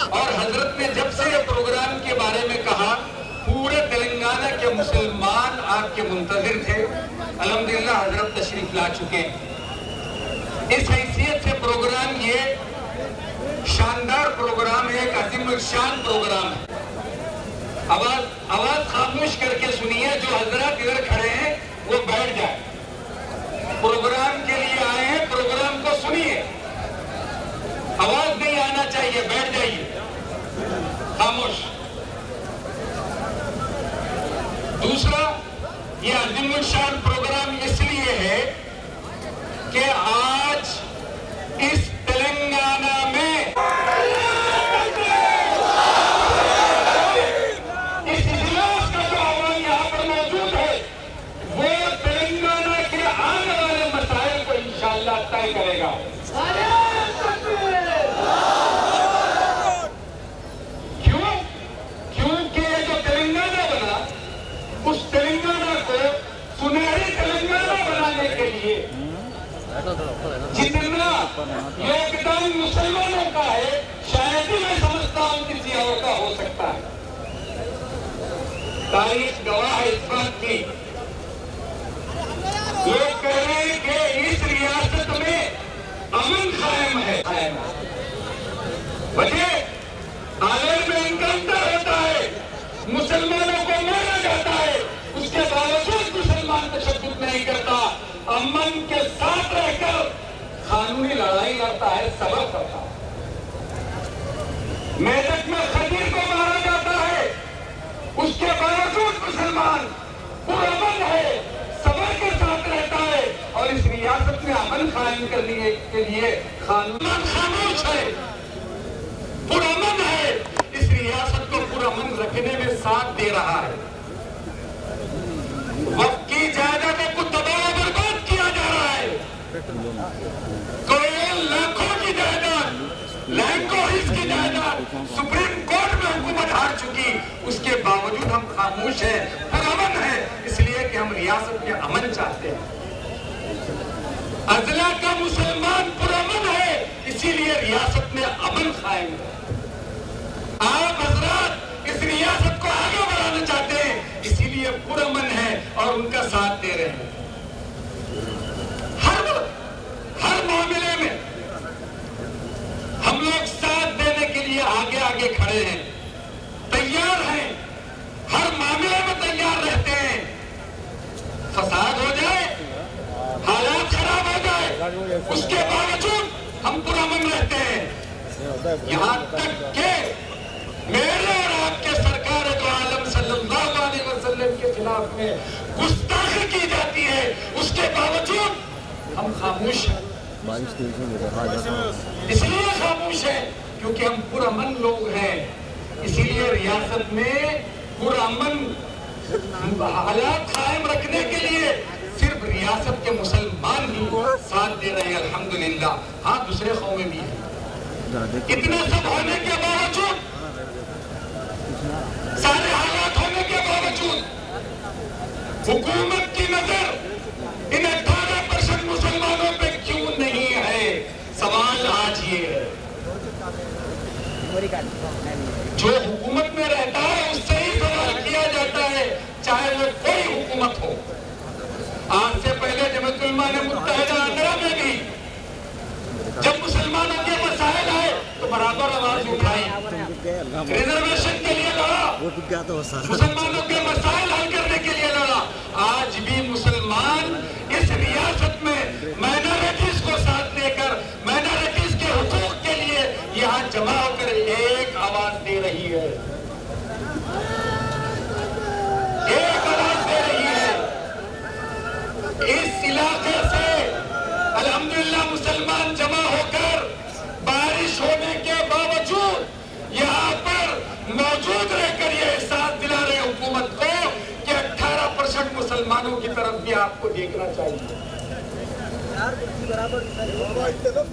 اور حضرت نے جب سے یہ پروگرام کے بارے میں کہا پورے تلنگانہ کے مسلمان آپ کے منتظر تھے۔ الحمدللہ حضرت تشریف لا چکے ہیں۔ اس حیثیت سے پروگرام یہ شاندار پروگرام ہے، ایک عظیم الشان پروگرام ہے۔ آواز خاموش کر کے سنیے، جو حضرات ادھر کھڑے ہیں وہ بیٹھ جائیں، پروگرام کے لیے آئے ہیں، پروگرام کو سنیے، آواز نہیں آنا چاہیے، بیٹھ جائیے خاموش۔ دوسرا، یہ عظیم الشان پروگرام اس لیے ہے کہ آج اس تلنگانہ میں اس اجلاس کا جو عوام یہاں پر موجود ہے وہ تلنگانہ کے آنے والے مسائل کو انشاءاللہ طے کرے گا۔ کیونکہ جو تلنگانہ بنا، اس تلنگانہ کو سنہری تلنگانہ بنانے کے لیے جتنا یوگدان مسلمانوں کا ہے شاید ہی میں سمجھتا ہوں کسی اور کا ہو سکتا ہے۔ تاریخ گواہ ہے اس بات کی۔ لوگ کہہ رہے ہیں کہ اس ریاست میں امن قائم ہے، وجہ عالم میں انکاؤنٹر ہوتا ہے، مسلمانوں کو مارا جاتا ہے، اس کے باوجود مسلمان تشدد نہیں کرتا، امن کے ساتھ رہ کر قانونی لڑائی لڑتا ہے، صبر کرتا ہے۔ میدک میں خدیر کو مارا جاتا ہے، اس کے باوجود مسلمان پرامن ہے، صبر کے ساتھ رہتا ہے، اور اس ریاست میں امن قائم کرنے کے لیے قانون خاموش ہے، پرامن ہے، اس ریاست کو پرامن رکھنے میں ساتھ دے رہا ہے۔ وقت کی جائیدادوں کو تباہ و برباد کیا جا رہا ہے، کوئی لاکھوں کی جائیداد، لاکھوں حص کی جائیداد سپریم کورٹ میں حکومت ہار چکی، اس کے باوجود ہم خاموش ہیں، پرامن ہیں، اس لیے کہ ہم ریاست میں امن چاہتے ہیں۔ اضلاع کا مسلمان پرامن ہے، اسی لیے ریاست میں امن قائم ہے۔ آپ حضرات اس ریاست کو آگے بڑھانا چاہتے ہیں، اسی لیے پرامن ہے اور ان کا ساتھ دے رہے ہیں۔ ہر معاملے میں ہم لوگ ساتھ دینے کے لیے آگے آگے کھڑے ہیں، تیار ہیں، ہر معاملے میں تیار رہتے ہیں۔ فساد ہو جائے، حالات خراب ہو جائے، اس کے باوجود ہم پرامن رہتے ہیں، یہاں تک کہ میرے اور آپ کے سرکار دو عالم صلی اللہ علیہ وسلم کے خلاف میں گستاخی کی جاتی ہے، اس کے باوجود ہم خاموش ہیں۔ اس لیے خاموش ہیں کیونکہ ہم پرامن لوگ ہیں، اسی لیے ریاست میں پرامن حالات قائم رکھنے کے لیے صرف ریاست کے مسلمان ہی ساتھ دے رہے ہیں، الحمدللہ۔ ہاں، دوسرے قومیں بھی ہیں، اتنے سب ہونے کے باوجود، سارے حالات ہونے کے باوجود حکومت کی نظر ان 18% مسلمانوں پہ کیوں نہیں ہے؟ سوال آج یہ ہے، جو حکومت میں رہتا ہے اس سے ہی سوال کیا جاتا ہے، چاہے وہ کوئی حکومت ہو۔ آج سے پہلے جمعیت علماء نے متحدہ آندھرا میں بھی جب مسلمانوں کے مسائل آئے तो बराबर आवाज उठाई, रिजर्वेशन के लिए लड़ा, मुसलमानों के मसाइल हल करने के लिए लड़ा। आज भी मुसलमान इस रियासत में माइनॉरिटीज को साथ लेकर माइनॉरिटीज के हुकूक के लिए यहाँ जमा होकर एक आवाज दे रही है, एक आवाज दे रही है। इस इलाके से अल्हम्दुलिल्लाह मुसलमान जमा होकर बारिश होने के बावजूद यहाँ पर मौजूद रहकर ये एहसास दिला रहे हुकूमत को कि 18% मुसलमानों की तरफ भी आपको देखना चाहिए।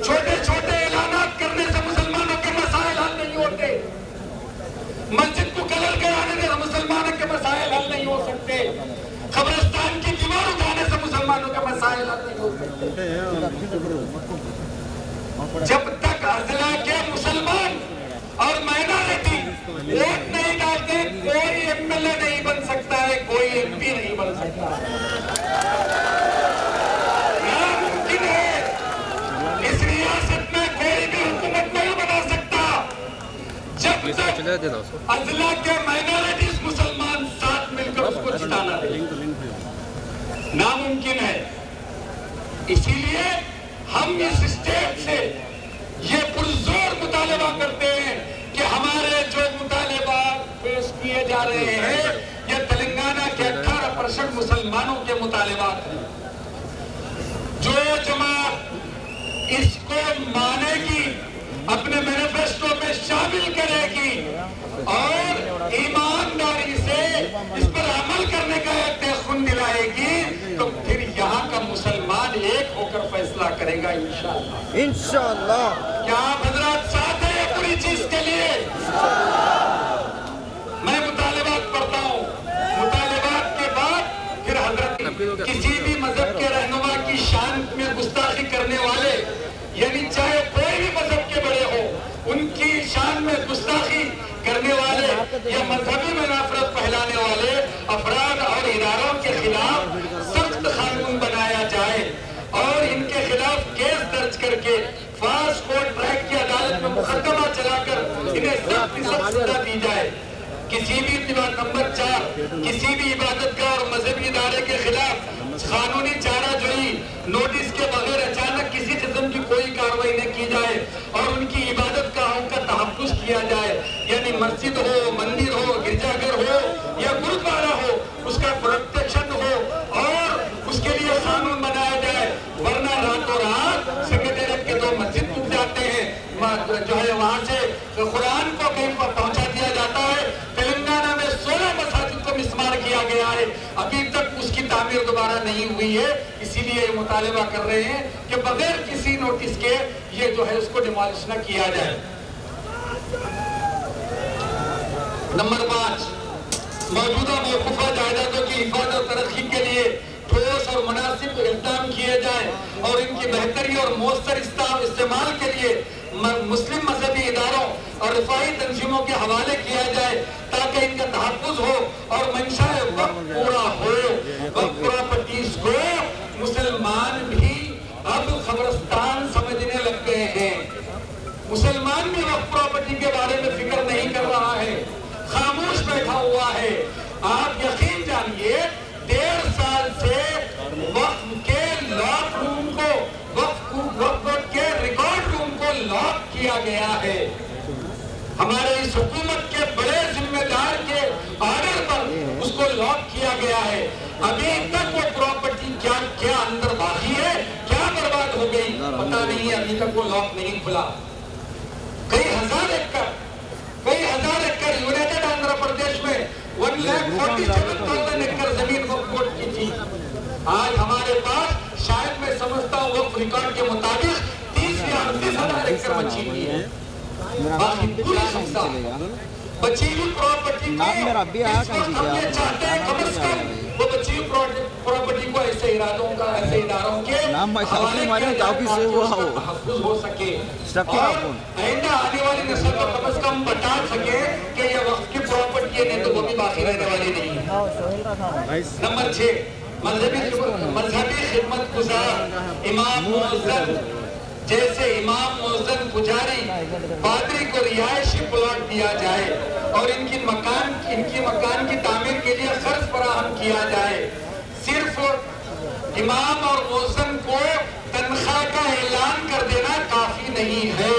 छोटे छोटे ऐलानात करने से मुसलमानों के मसाइल हल नहीं होते, मस्जिद को कलर कराने से मुसलमानों के मसाइल हल नहीं हो सकते, कब्रिस्तान की दीवार उठाने से मुसलमानों के मसाइल हल नहीं हो सकते। जब तक अज़ला के मुसलमान और माइनॉरिटी वोट नहीं डालते, कोई एमएलए नहीं बन सकता है, कोई एमपी नहीं बन सकता है। नामुमकिन है, इस रियासत में कोई भी हुकूमत नहीं बना सकता जब तक अज़ला के माइनॉरिटीज मुसलमान साथ मिलकर उसको जिताना नहीं, नामुमकिन है। इसीलिए हम इस स्टेट से ये पुरजोर मुतालबा करते हैं कि हमारे जो मुतालबा पेश किए जा रहे हैं ये तेलंगाना के 18% मुसलमानों के मुतालबात हैं। जो जमात इसको मानेगी, अपने मैनिफेस्टो में शामिल करेगी और ईमानदारी से इस पर अमल करने का यकीन दिलाएगी, तो फिर यहाँ का मुसलमान एक होकर फैसला करेगा इंशाअल्लाह। इंशाअल्लाह। क्या आप हजरात साथ हैं पूरी चीज के लिए? मैं मुतालिबात पढ़ता हूँ, मुतालिबात के बाद फिर हजरत किसी भी मजहब के रहनुमा की शान में गुस्ताखी करने वाले, यानी चाहे कोई भी मजहब के बड़े हो, उनकी शान में गुस्ताखी करने वाले या मजहबी में नफरत फैलाने वाले अफराद और इदारों के खिलाफ सख्त कानून बनाया जाए और इनके खिलाफ केस दर्ज करके फास्ट कोर्ट ट्रैक की अदालत में मुकदमा चलाकर इन्हें सख्त सजा दी जाए। किसी भी नंबर 4 किसी भी इबादतगाह और मजहबी इदारे के खिलाफ कानूनी चाराजोई नोटिस के बगैर अचानक किसी किस्म की कोई कार्रवाई न की जाए और उनकी इबादत गाहों का तहफ्फुज़ किया जाए, यानी मस्जिद हो, मंदिर हो, गिरजाघर हो या गुरुद्वारा हो, उसका प्रोटेक्शन हो और उसके लिए कानून बनाया जाए। वरना रातों रात सेक्रेटेरिएट के 2 मस्जिद टूट जाते हैं, जो है वहाँ से कुरान को कहीं पर पहुँचा दिया जाता है। तेलंगाना में 16 मसाजिद को मिसमार किया गया है, अभी तक उसकी तामीर दोबारा नहीं हुई है। इसीलिए ये मुतालिबा कर रहे हैं कि बगैर किसी नोटिस के ये जो है उसको डिमोलिश न किया जाए। नंबर 5, मौजूदा मौकूफा जायदादों की हिफाजत और तरक्की के लिए ठोस और मुनासिब इक़दाम किए जाए और इनकी बेहतरी और मौसर इस्तेमाल के लिए मुस्लिम मजहबी इदारों और रिफाई तंजीमों के हवाले किया जाए ताकि इनका तहफ़्फ़ुज़ हो और मंशाए वक्त पूरा हो। वक्त प्रॉपर्टीज को मुसलमान भी अब कब्रिस्तान समझने लग गए हैं। मुसलमान भी वक्त प्रॉपर्टी के बारे में फिक्र नहीं कर रहा है, खामोश बैठा हुआ है। आप यकीन जानिए 1.5 साल से वक्फ के लॉक रूम को वक्फ के रिकॉर्ड रूम को लॉक किया गया है। हमारे इस हुकूमत के बड़े जिम्मेदार के ऑर्डर पर उसको लॉक किया गया है। अभी तक वो प्रॉपर्टी क्या क्या अंदर बाकी है, क्या बर्बाद हो गई पता नहीं है, अभी तक वो लॉक नहीं खुला। कई हजार एकड़ यूनाइटेड आंध्र प्रदेश में 1,47,000 एकड़ जमीन वक्फ बोर्ड की थी। आज हमारे पास शायद मैं समझता हूँ वक्फ रिकॉर्ड के मुताबिक 30 या 38,000 एकड़ बची हुई है। बाकी पूरी संस्था बची हुई प्रॉपर्टी को हम ये चाहते हैं कम से कम वो बची हुई प्रॉपर्टी को ऐसे इरादों का ऐसे इदारों के हवाले किया तहफ़्फ़ुज़ हो सके और आइंदा आने वाली नस्ल को कम से कम बता सके कि ये वक्त की प्रॉपर्टी है, नहीं तो वो भी बाकी रहने वाली नहीं है। नंबर 6, मजहबी खिदमत गुजार इमाम मुअज़्ज़न जैसे इमाम, मुअज्जिन, पुजारी, पादरी को रिहायशी प्लॉट दिया जाए और इनकी मकान की तामीर के लिए खर्च फराहम किया जाए। सिर्फ इमाम और मुअज्जिन को तनख्वाह का ऐलान कर देना काफी नहीं है।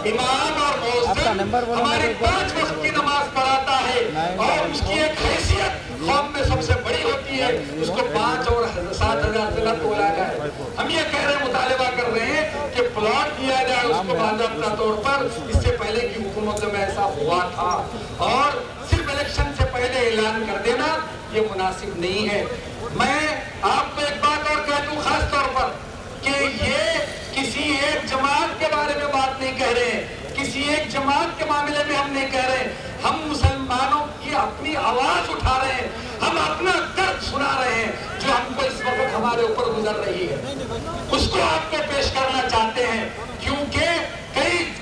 इमाम और मुअज्जिन हमारी 5 वक्त की नमाज पढ़ाता है और उसकी एक हैसियत कौम में सबसे बड़ी होती है, उसको 5 और 7 हजार से न तोला जाए। हम ये कह रहे हैं, मुतालिबा कर रहे हैं कि प्लॉट दिया जाए उसको बाकायदा तौर पर। इससे पहले की हुकूमतों में ऐसा हुआ था और सिर्फ इलेक्शन से पहले ऐलान कर देना ये मुनासिब नहीं है। मैं आपको एक बात और कह दूं खास तौर पर कि ये किसी एक जमात के बारे में बात नहीं कह रहे हैं, किसी एक जमात के मामले में हम नहीं कह रहे हैं। हम मुसलमानों की अपनी आवाज उठा रहे हैं, हम अपना दर्द सुना रहे हैं जो हमको इस वक्त हमारे ऊपर गुजर रही है, उसको आपको पेश करना चाहते हैं। क्योंकि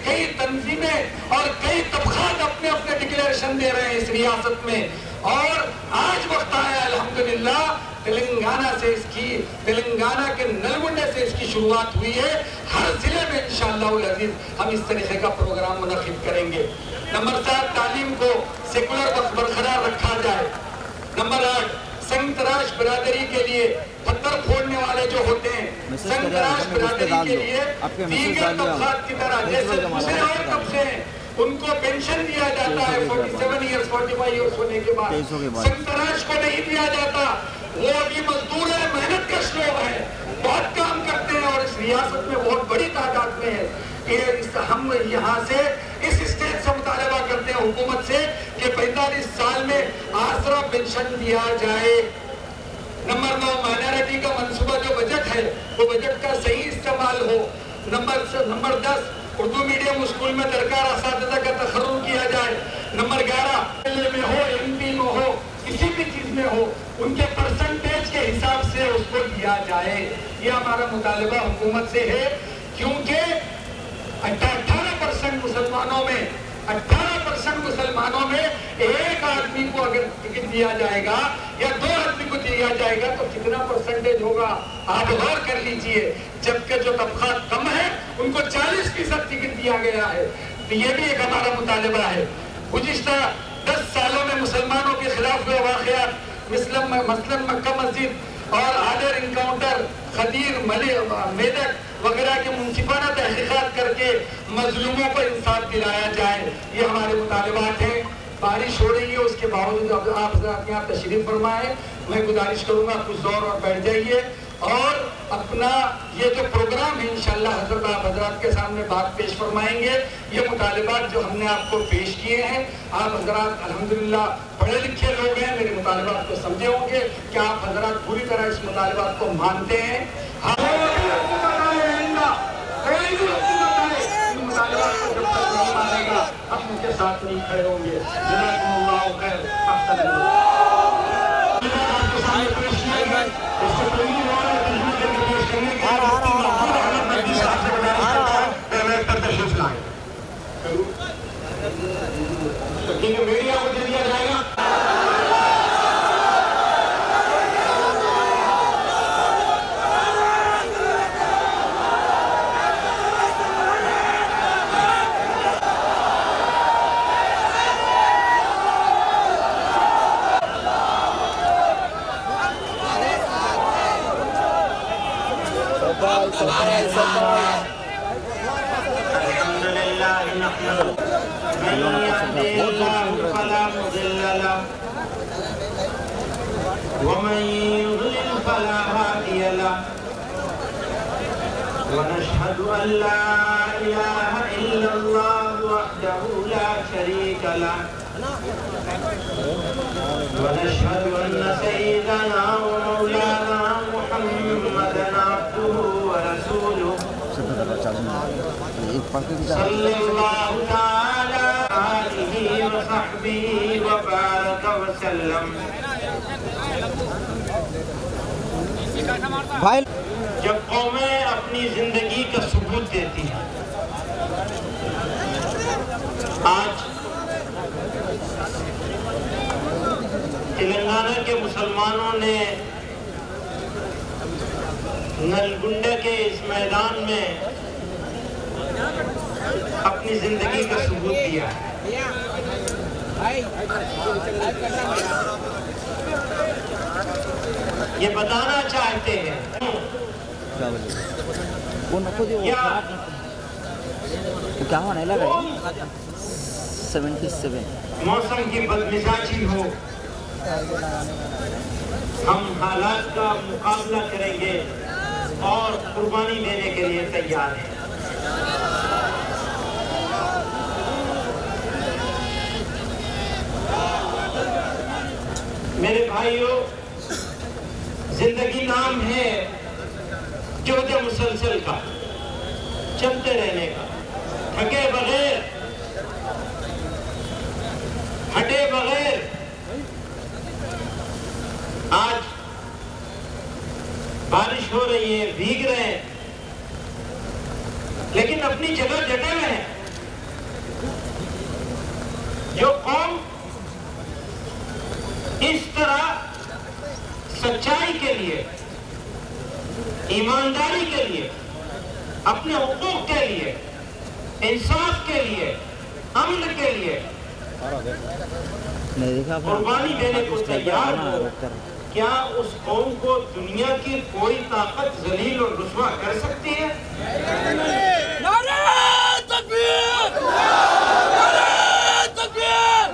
कई तंजीमें और कई तबकात अपने अपने डिक्लेरेशन दे रहे हैं इस रियासत में, और आज वक्त आया अल्हम्दुलिल्लाह तेलंगाना के नलगुंडे से इसकी शुरुआत हुई है। हर जिले में इंशाअल्लाह अज़ीज़ हम इस तरीके का प्रोग्राम मुनक़िद करेंगे। नंबर 7, तालीम को सेकुलर बरकरार रखा जाए। नंबर 8, संयुक्त राष्ट्र बिरादरी के लिए पत्थर फोड़ने वाले जो होते हैं, संयुक्त राष्ट्र बिरादरी के लिए दीगर तबकात की तरह जैसे दूसरे और तबके हैं उनको पेंशन दिया जाता है 47 ईयर्स 45 ईयर्स होने के बाद, संयुक्त राष्ट्र को नहीं दिया जाता। वो अभी मजदूर है, मेहनत कश लोग हैं, बहुत काम करते हैं और इस रियासत में बहुत बड़ी तादाद में है। हम यहाँ से इस स्टेट से मुतालबा करते हैं हुकूमत से कि 45 साल में आसरा पेंशन दिया जाए। नंबर 9, माइनॉरिटी का मंसूबा जो बजट है वो बजट का सही इस्तेमाल हो। नंबर 10, उर्दू मीडियम स्कूल में दरकार असातिज़ा का तखर्रुज किया जाए। नंबर 11, में हो, MP में हो, किसी भी चीज में हो, उनके परसेंटेज के हिसाब से उसको दिया जाए। ये हमारा मुतालिबा हुकूमत से है, क्योंकि 18% मुसलमानों में एक आदमी को अगर टिकट दिया जाएगा या 2 आदमी को दिया जाएगा तो कितना परसेंटेज होगा आप गौर कर लीजिए। जबकि जो तबकात कम है उनको 40% टिकट दिया गया है। तो ये भी एक हमारा मुतालिबा है। गुज़िश्ता 10 सालों में मुसलमानों के खिलाफ हुए वाक़यात, मसलन मक्का मस्जिद और आदर इनकाउंटर, खदीर, मेदक वगैरह के मुंसिफाना तहक़ीक़ात करके मजलूमों को इंसाफ दिलाया जाए, ये हमारे मुतालिबात हैं। बारिश हो रही है, उसके बावजूद आप यहाँ तशरीफ फरमाएं। मैं गुजारिश करूँगा कुछ दौर और बैठ जाइए और अपना ये जो प्रोग्राम है इंशाअल्लाह हज़रत आप हज़रात के सामने बात पेश फरमाएंगे। ये मुतालिबात जो हमने आपको पेश किए हैं, आप हज़रात अल्हम्दुलिल्लाह पढ़े लिखे लोग हैं, मेरे मुतालिबात को समझे होंगे कि आप हज़रात पूरी तरह इस मुतालिबात को मानते हैं। हम उनके साथ नहीं खड़े होंगे। जज़ाकुमुल्लाहु खैर। मीडिया को दे दिया जाएगा। ومن يضلل فلا هادي له ونشهد أن لا إله إلا الله وحده لا شريك له ونشهد أن سيدنا ومولانا محمدا عبده ورسوله صلى الله تعالى عليه وصحبه وبارك وسلم. جب قومیں اپنی زندگی کا ثبوت دیتی ہیں، آج تلنگانہ کے مسلمانوں نے نلگنڈا کے اس میدان میں اپنی زندگی کا ثبوت دیا ہے۔ یہ بتانا چاہتے ہیں کیا ہونے لگا 77 موسم کی بدمزاجی ہو، ہم حالات کا مقابلہ کریں گے اور قربانی دینے کے لیے تیار ہیں۔ میرے بھائیوں، زندگی نام ہے جہد مسلسل کا، چلتے رہنے کا، تھکے بغیر، ہٹے بغیر۔ آج بارش ہو رہی ہے، بھیگ رہے ہیں، لیکن اپنی جگہ ڈٹے ہوئے ہیں۔ جو قوم اس طرح سچائی کے لیے، ایمانداری کے لیے، اپنے حقوق کے لیے، انصاف کے لیے، امن کے لیے قربانی دینے کو تیار ہو، کیا اس قوم کو دنیا کی کوئی طاقت ذلیل اور رسوا کر سکتی ہے؟ نعرہ تکبیر! نعرہ تکبیر!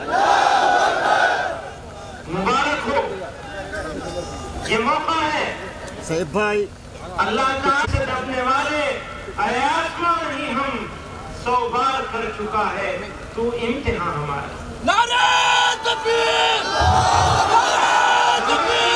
مبارک ہو، یہ موقع ہے صاحب بھائی اللہ تعالیٰ سے ڈرنے والے، اے آسمان ہی ہم 100 بار کر چکا ہے، تو امتحان ہمارا۔ نعرہ تکبیر! نعرہ تکبیر!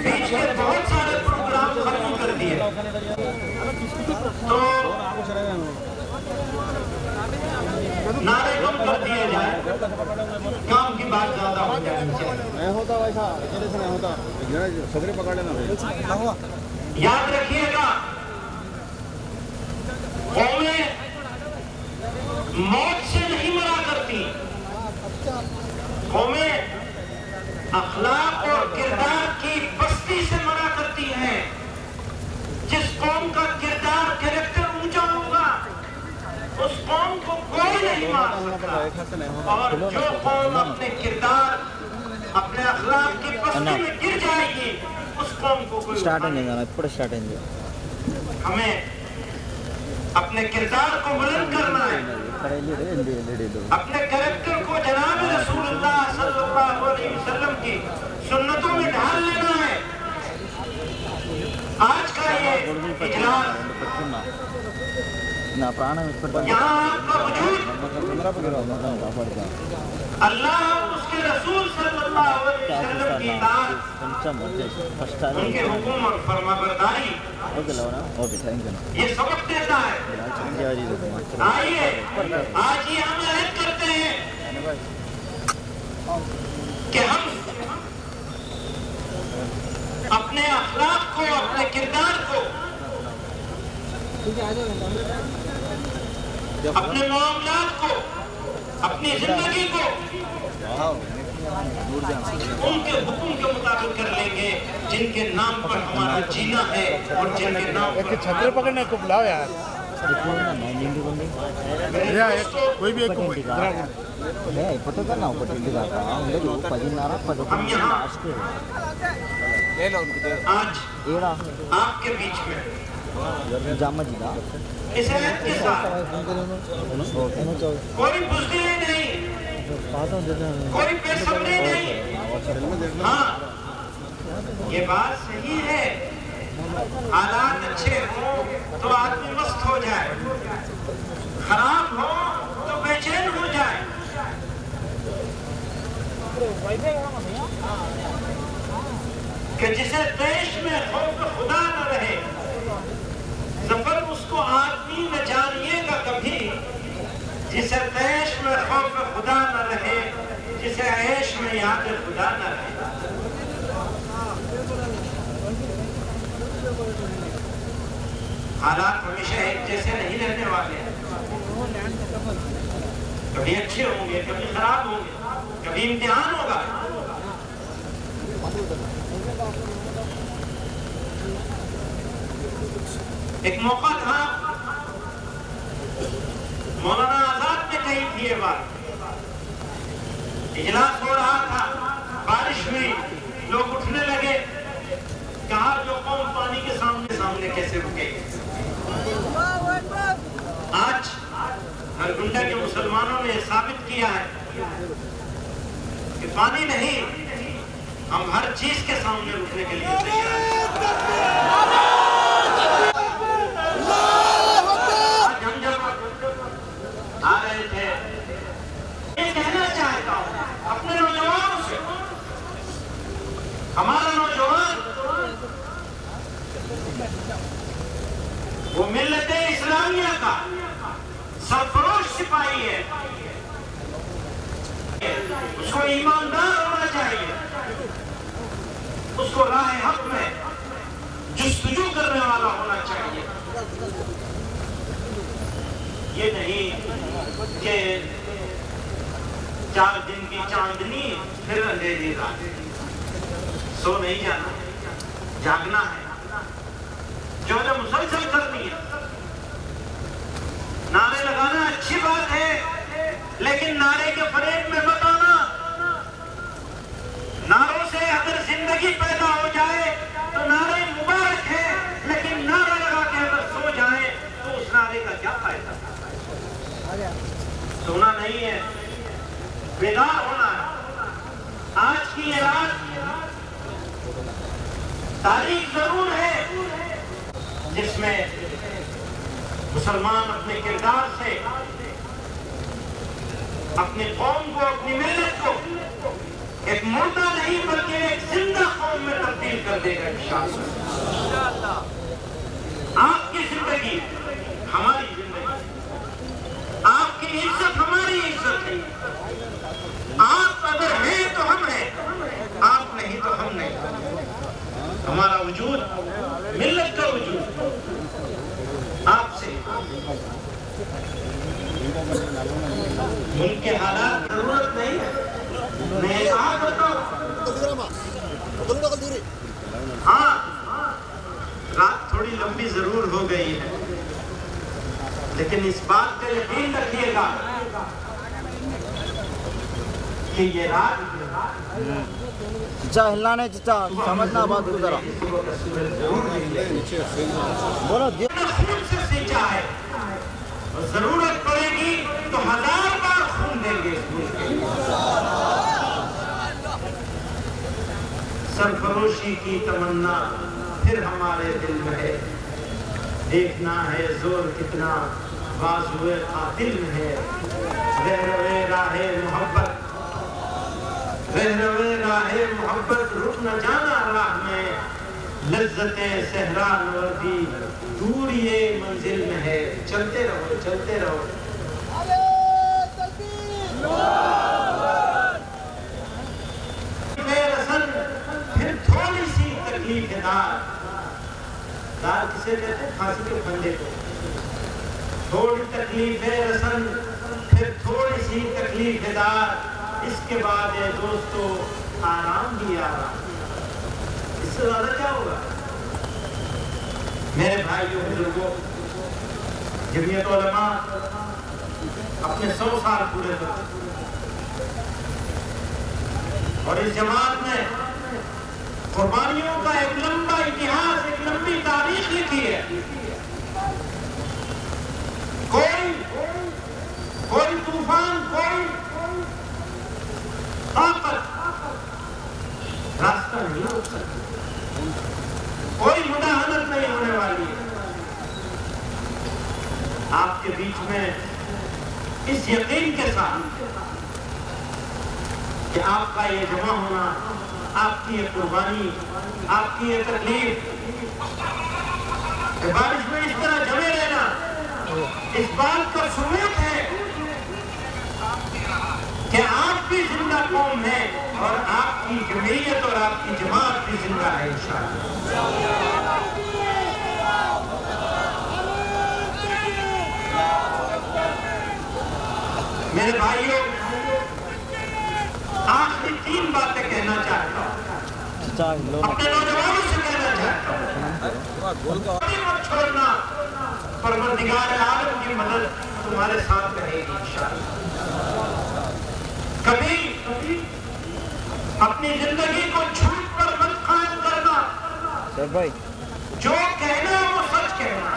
بیچ کے بہت سارے پروگرام ختم کر دیے، تو نعرے کم کر دیے جائیں، کام کی بات زیادہ ہو جانی چاہیے۔ یاد رکھیے گا، قومیں موت سے نہیں مرا کرتی، قومیں اخلاق اور کردار کی پستی سے مرا کرتی ہیں۔ جس قوم کا کردار کریکٹر اونچا ہوگا، اس قوم کو کوئی نہیں مار سکتا، اور جو قوم اپنے کردار، اپنے اخلاق کی پستی میں گر جائے گی، اس قوم کو کوئی స్టార్ట్ అయింది అన్న ఇప్పుడు స్టార్ట్ అయింది ہمیں اپنے کردار کو بلند کرنا ہے، اپنے کریکٹر کو جناب رسول اللہ صلی اللہ علیہ وسلم کی سنتوں میں ڈھال لینا ہے۔ آج کا یہ اجلاس، నా ప్రాణం ఇప్పటికీ یہاں آپ کا وجود اللہ اور اس کے رسول صلی اللہ علیہ وسلم کی اطاعت، కొంచెం వచ్చేసి ఫస్ట్ ان کے حکم اور فرما برداری، ఓకే లేవనా ఓకే థ్యాంక్ యూ یہ سبق دیتا ہے۔ آئیے آج یہ ہم عہد کرتے ہیں کہ ہم اپنے اخلاق کو، اپنے کردار کو، اپنے معاملات کو، اپنی زندگی کو ان کے حکم کے مطابق کر لیں گے، جن کے نام پر ہمارا جینا ہے اور جن کے نام پر چھتر پکڑنے کو بلاؤ یار، کوئی بھی ایک کو అయిపోతుంది అన్న ఒకటి ఇంటి దాకా ఉండదు 10:30 11 లాస్ట్ آج ఏడా آپ کے بیچ میں జామజిదా اس عہد کے ساتھ کوئی بزدلی نہیں، کوئی بے صبری نہیں۔ ہاں، یہ بات صحیح ہے، حالات اچھے ہوں تو آدمی مست ہو جائے، خراب ہو تو بے چین ہو جائے۔ کہ جسے دیش میں خوف خدا نہ رہے، ظفر اس کو آدمی نہ جانیے گا کبھی، جسے دیش میں خوف خدا نہ رہے، جسے عیش میں یاد خدا نہ رہے۔ حالات ہمیشہ ایک جیسے نہیں رہنے والے ہیں، کبھی اچھے ہوں گے، کبھی خراب ہوں گے، کبھی امتحان ہوگا۔ ایک موقع تھا مولانا آزاد نے کہی تھی یہ بات، اجلاس ہو رہا تھا، بارش ہوئی، لوگ اٹھنے لگے، کہا جو قوم پانی کے سامنے کیسے رکے گی؟ آج نرگنڈا کے مسلمانوں نے ثابت کیا ہے کہ پانی نہیں، ہم ہر چیز کے سامنے رکنے کے لیے تیار ہیں۔ آج ہم جب آ رہے تھے، یہ کہنا چاہتا ہوں اپنے نوجوانوں سے، ہمارا نوجوان وہ ملت اسلامیہ کا سرفروش سپاہی ہے، اس کو ایماندار ہونا چاہیے، اس کو راہ حق میں جستجو کرنے والا ہونا چاہیے۔ یہ نہیں کہ 4 دن کی چاندنی پھر اندھیری رات، سو نہیں جانا، جاگنا ہے، جو مسلسل کرنی ہے۔ نعرے لگانا اچھی بات ہے، لیکن نعرے کے فریب میں مت آنا۔ نعروں سے اگر زندگی پیدا ہو جائے تو نعرے مبارک ہے، لیکن نعرہ لگا کے اگر سو جائے تو اس نعرے کا کیا فائدہ؟ سونا نہیں ہے، بیدار ہونا ہے۔ آج کی یہ رات تاریخ ضرور ہے جس میں مسلمان اپنے کردار سے اپنی قوم کو، اپنی ملت کو ایک مردہ نہیں بلکہ ایک زندہ قوم میں تبدیل کر دے گا انشاءاللہ۔ آپ کی زندگی ہماری زندگی، آپ کی عزت ہماری عزت ہے۔ آپ اگر ہیں تو ہم ہیں، آپ نہیں تو ہم نہیں۔ ہمارا وجود ملت کا وجود آپ سے، ملک کے حالات ضرورت نہیں ہے۔ میں ایک بات بتاؤں، ہاں رات تھوڑی لمبی ضرور ہو گئی ہے، لیکن اس بات کا یقین رکھیے گا کہ یہ رات ہلنا نہیں چچا، سمجھنا بات کو ذرا بولو۔ خون سے سینچا ہے، اور ضرورت پڑے گی تو 1000 بار خون دیں گے اس ملک کے لیے۔ سرفروشی کی تمنا پھر ہمارے دل میں ہے، دیکھنا ہے زور کتنا بازوئے قاتل میں ہے۔ رہروے راہ محبت، رہروے راہ محبت، رک نہ جانا راہ میں، لذتیں صحرا نوردی دور یہ منزل میں ہے۔ چلتے رہو، چلتے رہو۔ پھر تھوڑی سی تکلیف دار کسے کہتے ہیں؟ پھانسی کے پھندے کو۔ تھوڑی تکلیف رسن، پھر تھوڑی سی تکلیف دار، اس کے بعد ہے دوستو آرام بھی آرام۔ اس سے زیادہ کیا ہوگا؟ میرے بھائیوں بزرگوں، جمعیت علماء اپنے 100 سال پورے کرتے، اور اس جماعت میں قربانیوں کا ایک لمبا اتہاس، ایک لمبی تاریخ لکھی ہے۔ کوئی طوفان، کوئی طاقت راستہ نہیں روک سکتی، کوئی مداحنت نہیں ہونے والی ہے۔ آپ کے بیچ میں اس یقین کے ساتھ کہ آپ کا یہ جمع ہونا، آپ کی یہ قربانی، آپ کی یہ تکلیف، بارش میں اس طرح جمے رہنا، اس بات کا ثبوت ہے کہ آپ بھی زندہ قوم ہے، اور آپ کی جمعیت اور آپ کی جماعت بھی زندہ ہے انشاءاللہ۔ میرے بھائیوں آخری 3 باتیں کہنا چاہتا ہوں، اپنے نوجوانوں سے کہنا چاہتا ہوں، مت چھوڑنا، پروردگار عالم کی مدد تمہارے ساتھ رہے گی انشاءاللہ۔ کبھی اپنی زندگی کو جھوٹ پر مت قائم کرنا، جو کہنا ہے وہ سچ کہنا،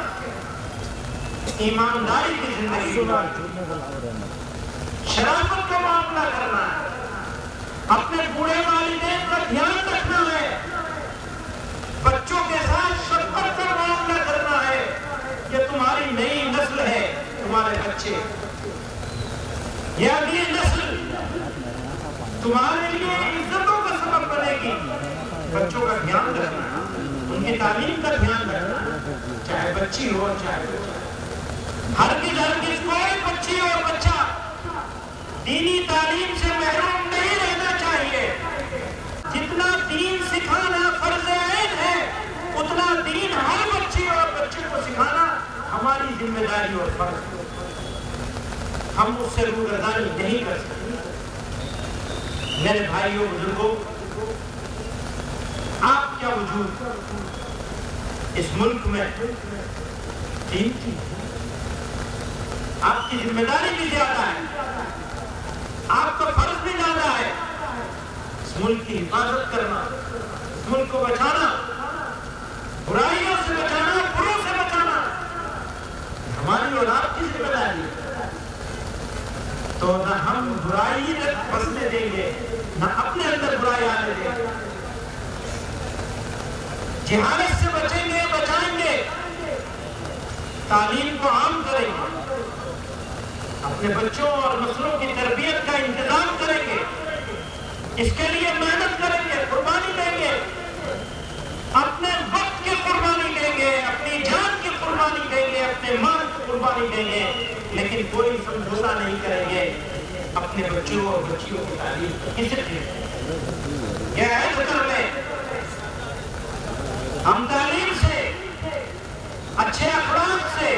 ایمانداری کی زندگی گزارنا، شرافت کا معاملہ کرنا ہے، اپنے بوڑھے والدین کا دھیان رکھنا ہے، بچوں کے ساتھ شفقت کا معاملہ کرنا ہے۔ یہ تمہاری نئی نسل ہے، تمہارے بچے، یہ اگلی نسل تمہارے لیے عزتوں کا سبب بنے گی۔ بچوں کا دھیان رکھنا، ان کی تعلیم کا دھیان رکھنا، چاہے بچی ہو چاہے بچہ، ہرگز کوئی بچی اور بچہ دینی تعلیم سے محروم نہیں رہنا چاہیے۔ جتنا دین سکھانا فرض عین ہے، اتنا دین ہر بچی اور بچے کو سکھانا ہماری ذمہ داری اور فرض ہے۔ ہم اس سے روگردانی نہیں کر سکتے۔ میرے بھائیوں بزرگوں، آپ کیا وجود اس ملک میں قیمتی، آپ کی ذمہ داری بھی زیادہ ہے، آپ کا فرض بھی زیادہ ہے، اس ملک کی حفاظت کرنا، اس ملک کو بچانا، برائیوں سے بچانا، بروں سے بچانا ہماری اور آپ کی ذمہ داری ہے۔ تو نہ ہم برائی بسنے دیں گے، نہ اپنے اندر برائی آنے دیں گے، جہالت سے بچیں گے، بچائیں گے، تعلیم کو عام کریں گے، اپنے بچوں اور نسلوں کی تربیت کا انتظام کریں گے، اس کے لیے محنت کریں گے، قربانی دیں گے، اپنے وقت کی قربانی دیں گے، اپنی جان کی قربانی دیں گے، اپنے مال کی قربانی دیں گے، لیکن کوئی سمجھوتا نہیں کریں گے اپنے بچوں اور بچیوں کی تعلیم کسی کے یہ عہد کر لیں، ہم تعلیم سے، اچھے اخلاق سے،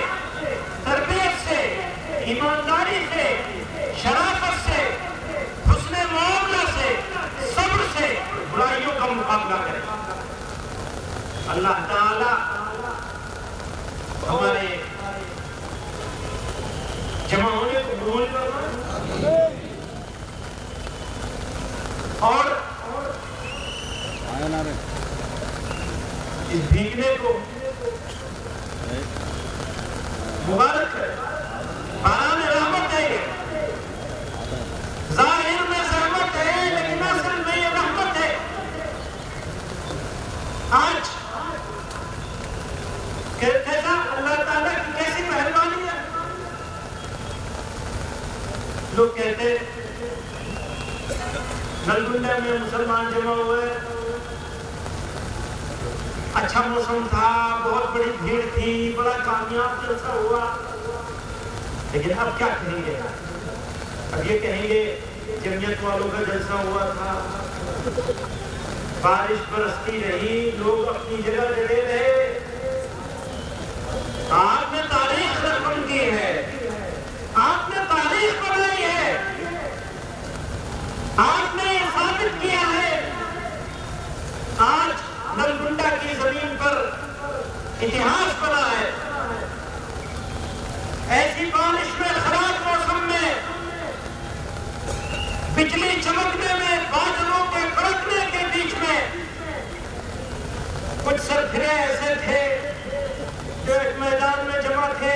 تربیت سے، ایمانداری سے، شرافت سے، حسن معاملہ سے، صبر سے برائیوں کا مقابلہ کریں۔ اللہ تعالی ہمارے جمع ہونے کو قبول فرمائے اور اس بھیگنے کو مبارک کرے۔ باران رحمت ہے، ظاہر میں زحمت ہے لیکن اصل میں یہ رحمت ہے۔ آج کہتے تھا اللہ تعالیٰ کی کیسی مہربانی ہے۔ لوگ کہتے نلگنڈا میں مسلمان جمع ہوئے، اچھا موسم تھا، بہت بڑی بھیڑ تھی، بڑا کامیاب جلسہ ہوا، لیکن اب کیا کہیں گے؟ اب یہ کہیں گے جمعیت والوں کا جلسہ ہوا تھا، بارش برستی رہی، لوگ اپنی جگہ جگہ رہے، آپ نے تاریخ رقم کی ہے، آپ نے تاریخ بنائی ہے، آپ نے یہ ثابت کیا ہے۔ آج نلگنڈا کی زمین پر اتہاس بنا ہے، ایسی بارش میں، خراب موسم میں، بجلی چمکنے میں، بادلوں کے کڑکنے کے بیچ میں کچھ سرفرے ایسے تھے جو ایک میدان میں جمع تھے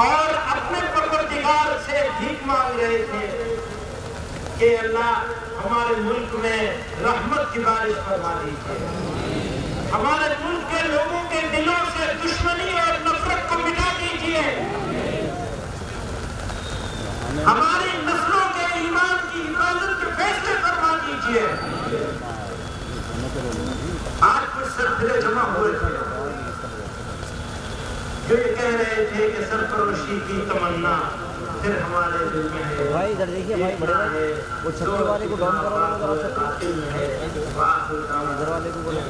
اور اپنے پروردگار سے بھیک مانگ رہے تھے کہ اللہ ہمارے ملک میں رحمت کی بارش فرما دیجیے، ہمارے ملک کے لوگوں کے دلوں سے دشمنی اور نفرت کو مٹا دیجیے، ہماری نسلوں کے ایمان کی حفاظت کے فیصلے فرما دیجیے۔ آج کچھ سرفرے جمع ہوئے تھے جو یہ کہہ رہے تھے کہ سرفروشی کی تمنا پھر ہمارے دل میں ہے۔ بھائی ادھر دیکھیے، بھائی بڑے بھائی وہ چھتری والے کو ڈاؤن کرو، ادھر والے کو بولو۔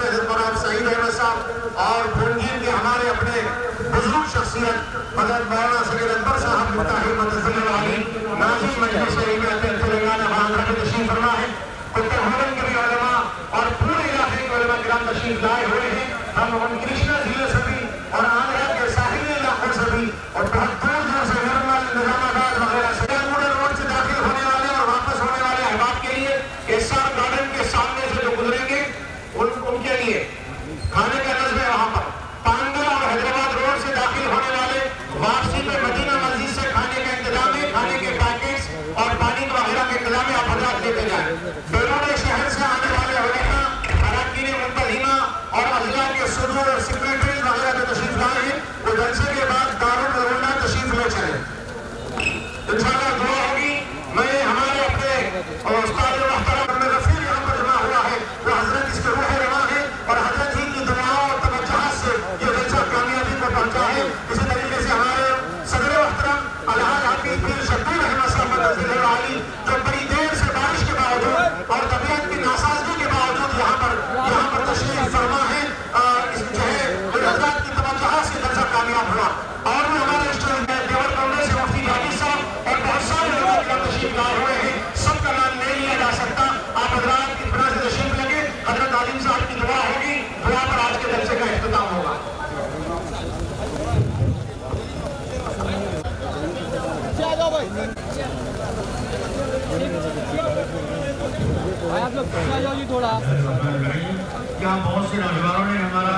जनाब सईद अहमद साहब और भूंगीर के हमारे अपने बुजुर्ग शख्सियत हजरत मौलाना सैयद अकबर साहब मुताहिर मदफिल नाज़िम मजलिस इल्म तेलंगाना आंध्र में तशरीफ फरमा है। उत्तर हरम के भी उलमा और पूरे इलाके के उलमा किराम तशरीफ लाए हुए हैं। हम कृष्णा जिले से भी और आंध्र के साहिली इलाकों से भी और बहुत दूर दूर से निर्मल निजामाबाद वगैरह से रोड से दाखिल होने वाले और वापस होने वाले अहबाब के लिए एसआर गार्डन के सामने से जो गुजरेंगे उनके लिए खाने का नज़्म है। वहाँ पर पांडल और हैदराबाद रोड से दाखिल होने वाले वापसी में मदीना मस्जिद से खाने का इंतजाम है। खाने के पैकेट्स और पानी वगैरह का इंतजाम है, आप हजरात लेते जाएं। बेरूने शहर से आने वाले उलमा अरकान मुंतज़िमा और अज़ला के सदर और सेक्रेटरीज वगैरह जो तशरीफ लाए हैं वो जलसे के बाद दारुल उलमा तशरीफ ले चले। इंशाअल्लाह दुआ होगी। मैं हमारे अपने उस्ताद मुहतरम में रफीक यहाँ पर जमा हुआ है, वो हजरत इसके रूह रवा है और हजरत ही की दुआओं और तवज्जुहात से ये जलसा कामयाबी को पहुंचा है। इसी तरीके से हमारे सदर मुहतरम अलहाज हाफिज पीर शब्बीर अहमद साहब रज़ियल्लाहु अन्हु जो बड़ी देर से बारिश के बावजूद और तबीयत की नासाजगी के बावजूद यहाँ पर तशरीफ फरमा है। इस जो है हजरत की तवज्जुहात से जलसा कामयाब हुआ। और भी हमारे देवरकोंडा से मुफ्ती हाफिज साहब और बहुत सारे लोग तशरीफ लाए हुए हैं, सबका नाम नहीं लिया जा सकता। आप हजरात की तरह से तशरीफ लगे, हजरत आलिम साहब की दुआ होगी, दुआ पर आज के जलसे का इख्तिताम होगा। आप लोग पीछे आ जाओ जी थोड़ा। यहाँ बहुत से नौजवानों ने हमारा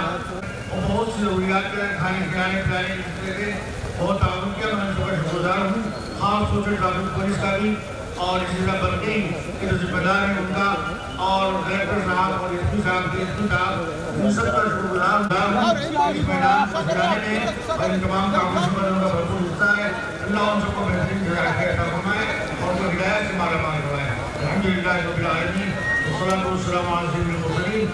और बहुत सी सहूलियात खाने खिलाने पिलाने के बहुत ताउन किया। मैं उनका शुक्रगुजार हूँ, खास तौर से ट्रैफिक पुलिस का भी और इसी तरह बल्कि के जो जिम्मेदार हैं उनका और कलेक्टर साहब और एसपी साहब इन सब का शुक्रगुजार हूँ। इस मैदान को सजाने में और इन तमाम कामों से उनका भरपूर हिस्सा है। अल्लाह उन सबको बेहतरीन हिदायत फरमाए और उनको हिदायत से माला माल करवाए। अल्हम्दुलिल्लाह रब्बिल आलमीन वस्सलातु वस्सलामु अला सय्यिदिल मुरसलीन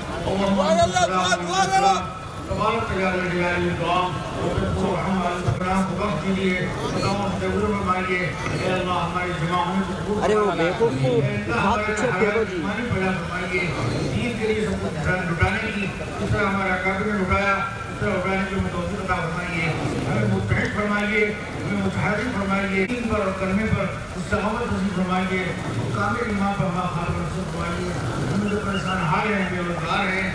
तबारक तैयार दिलाली दुआ और हम तमाम को वक्त दीजिए, तमाम ज़रूर फरमाइए। ए अल्लाह हमारी जमाअत को अरे वो बेवकूफ को हाथ पीछे फेंको जी। हमारी पैदा फरमाइए दीन के लिए सब कुछ लुटाने की, जिस तरह हमारा काबिल ने लुटाया उस तरह लुटाने की हमें तौफीक अता फरमाइए। हमें मुत्तहिद फरमाइए, हमें मुतहरिक फरमाइए, दीन पर और कलमे पर इस्तिकामत नसीब फरमाइए। कामिल ईमान पर हमारा खातिर नसीब फरमाइए। हमें जो परेशान हाल हैं, बेरोजगार हैं,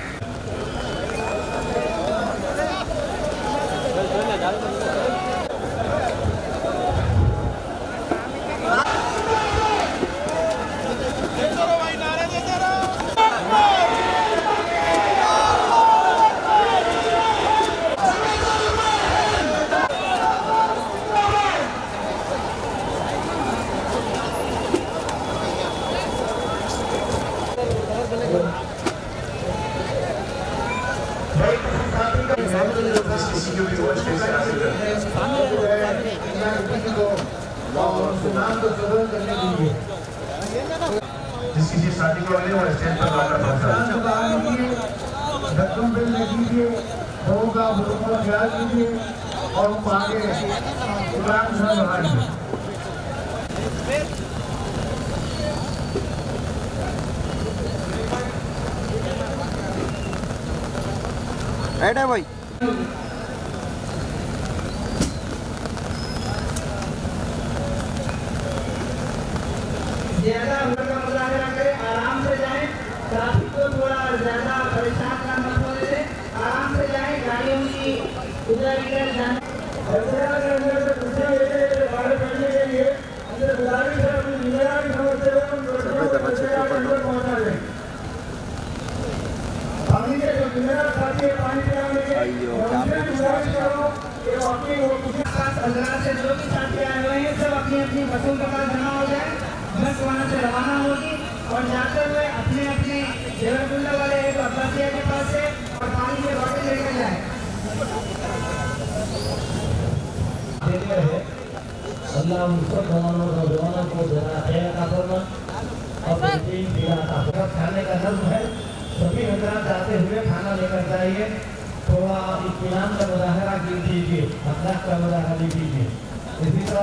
जिस किसी शादी को वाले वो स्टेज पर लाकर धक्कों पे लीजिए, होगा बुजुर्गों का ख्याल कीजिए और उनको आगे इमरान साहब बढ़ाइए। बैठे भाई ज्यादा उम्र का मुजाहरा करें, आराम से जाएं, ट्रैफिक को थोड़ा ज्यादा परेशान करना मत होने, आराम से जाएं, गाड़ियों की उधर इधर जाने। से जो भी साथी आए हुए हैं सब अपनी अपनी बसों के पास जमा हो जाए। बस वहाँ से रवाना होगी और जाते हुए अपने अपने देवरकुंडा वाले एक अब्बासिया के पास से और पानी के बॉटल लेकर जाए। अल्लाह उन सब नौजवानों को जरा खैर का फरमा और खाने का नज़्म है। सभी हजरात जाते हुए खाना लेकर जाइए, थोड़ा इत्मीनान का मुजाहरा कीजिए, अखलाक का मुजाहरा कीजिए। इसी तरह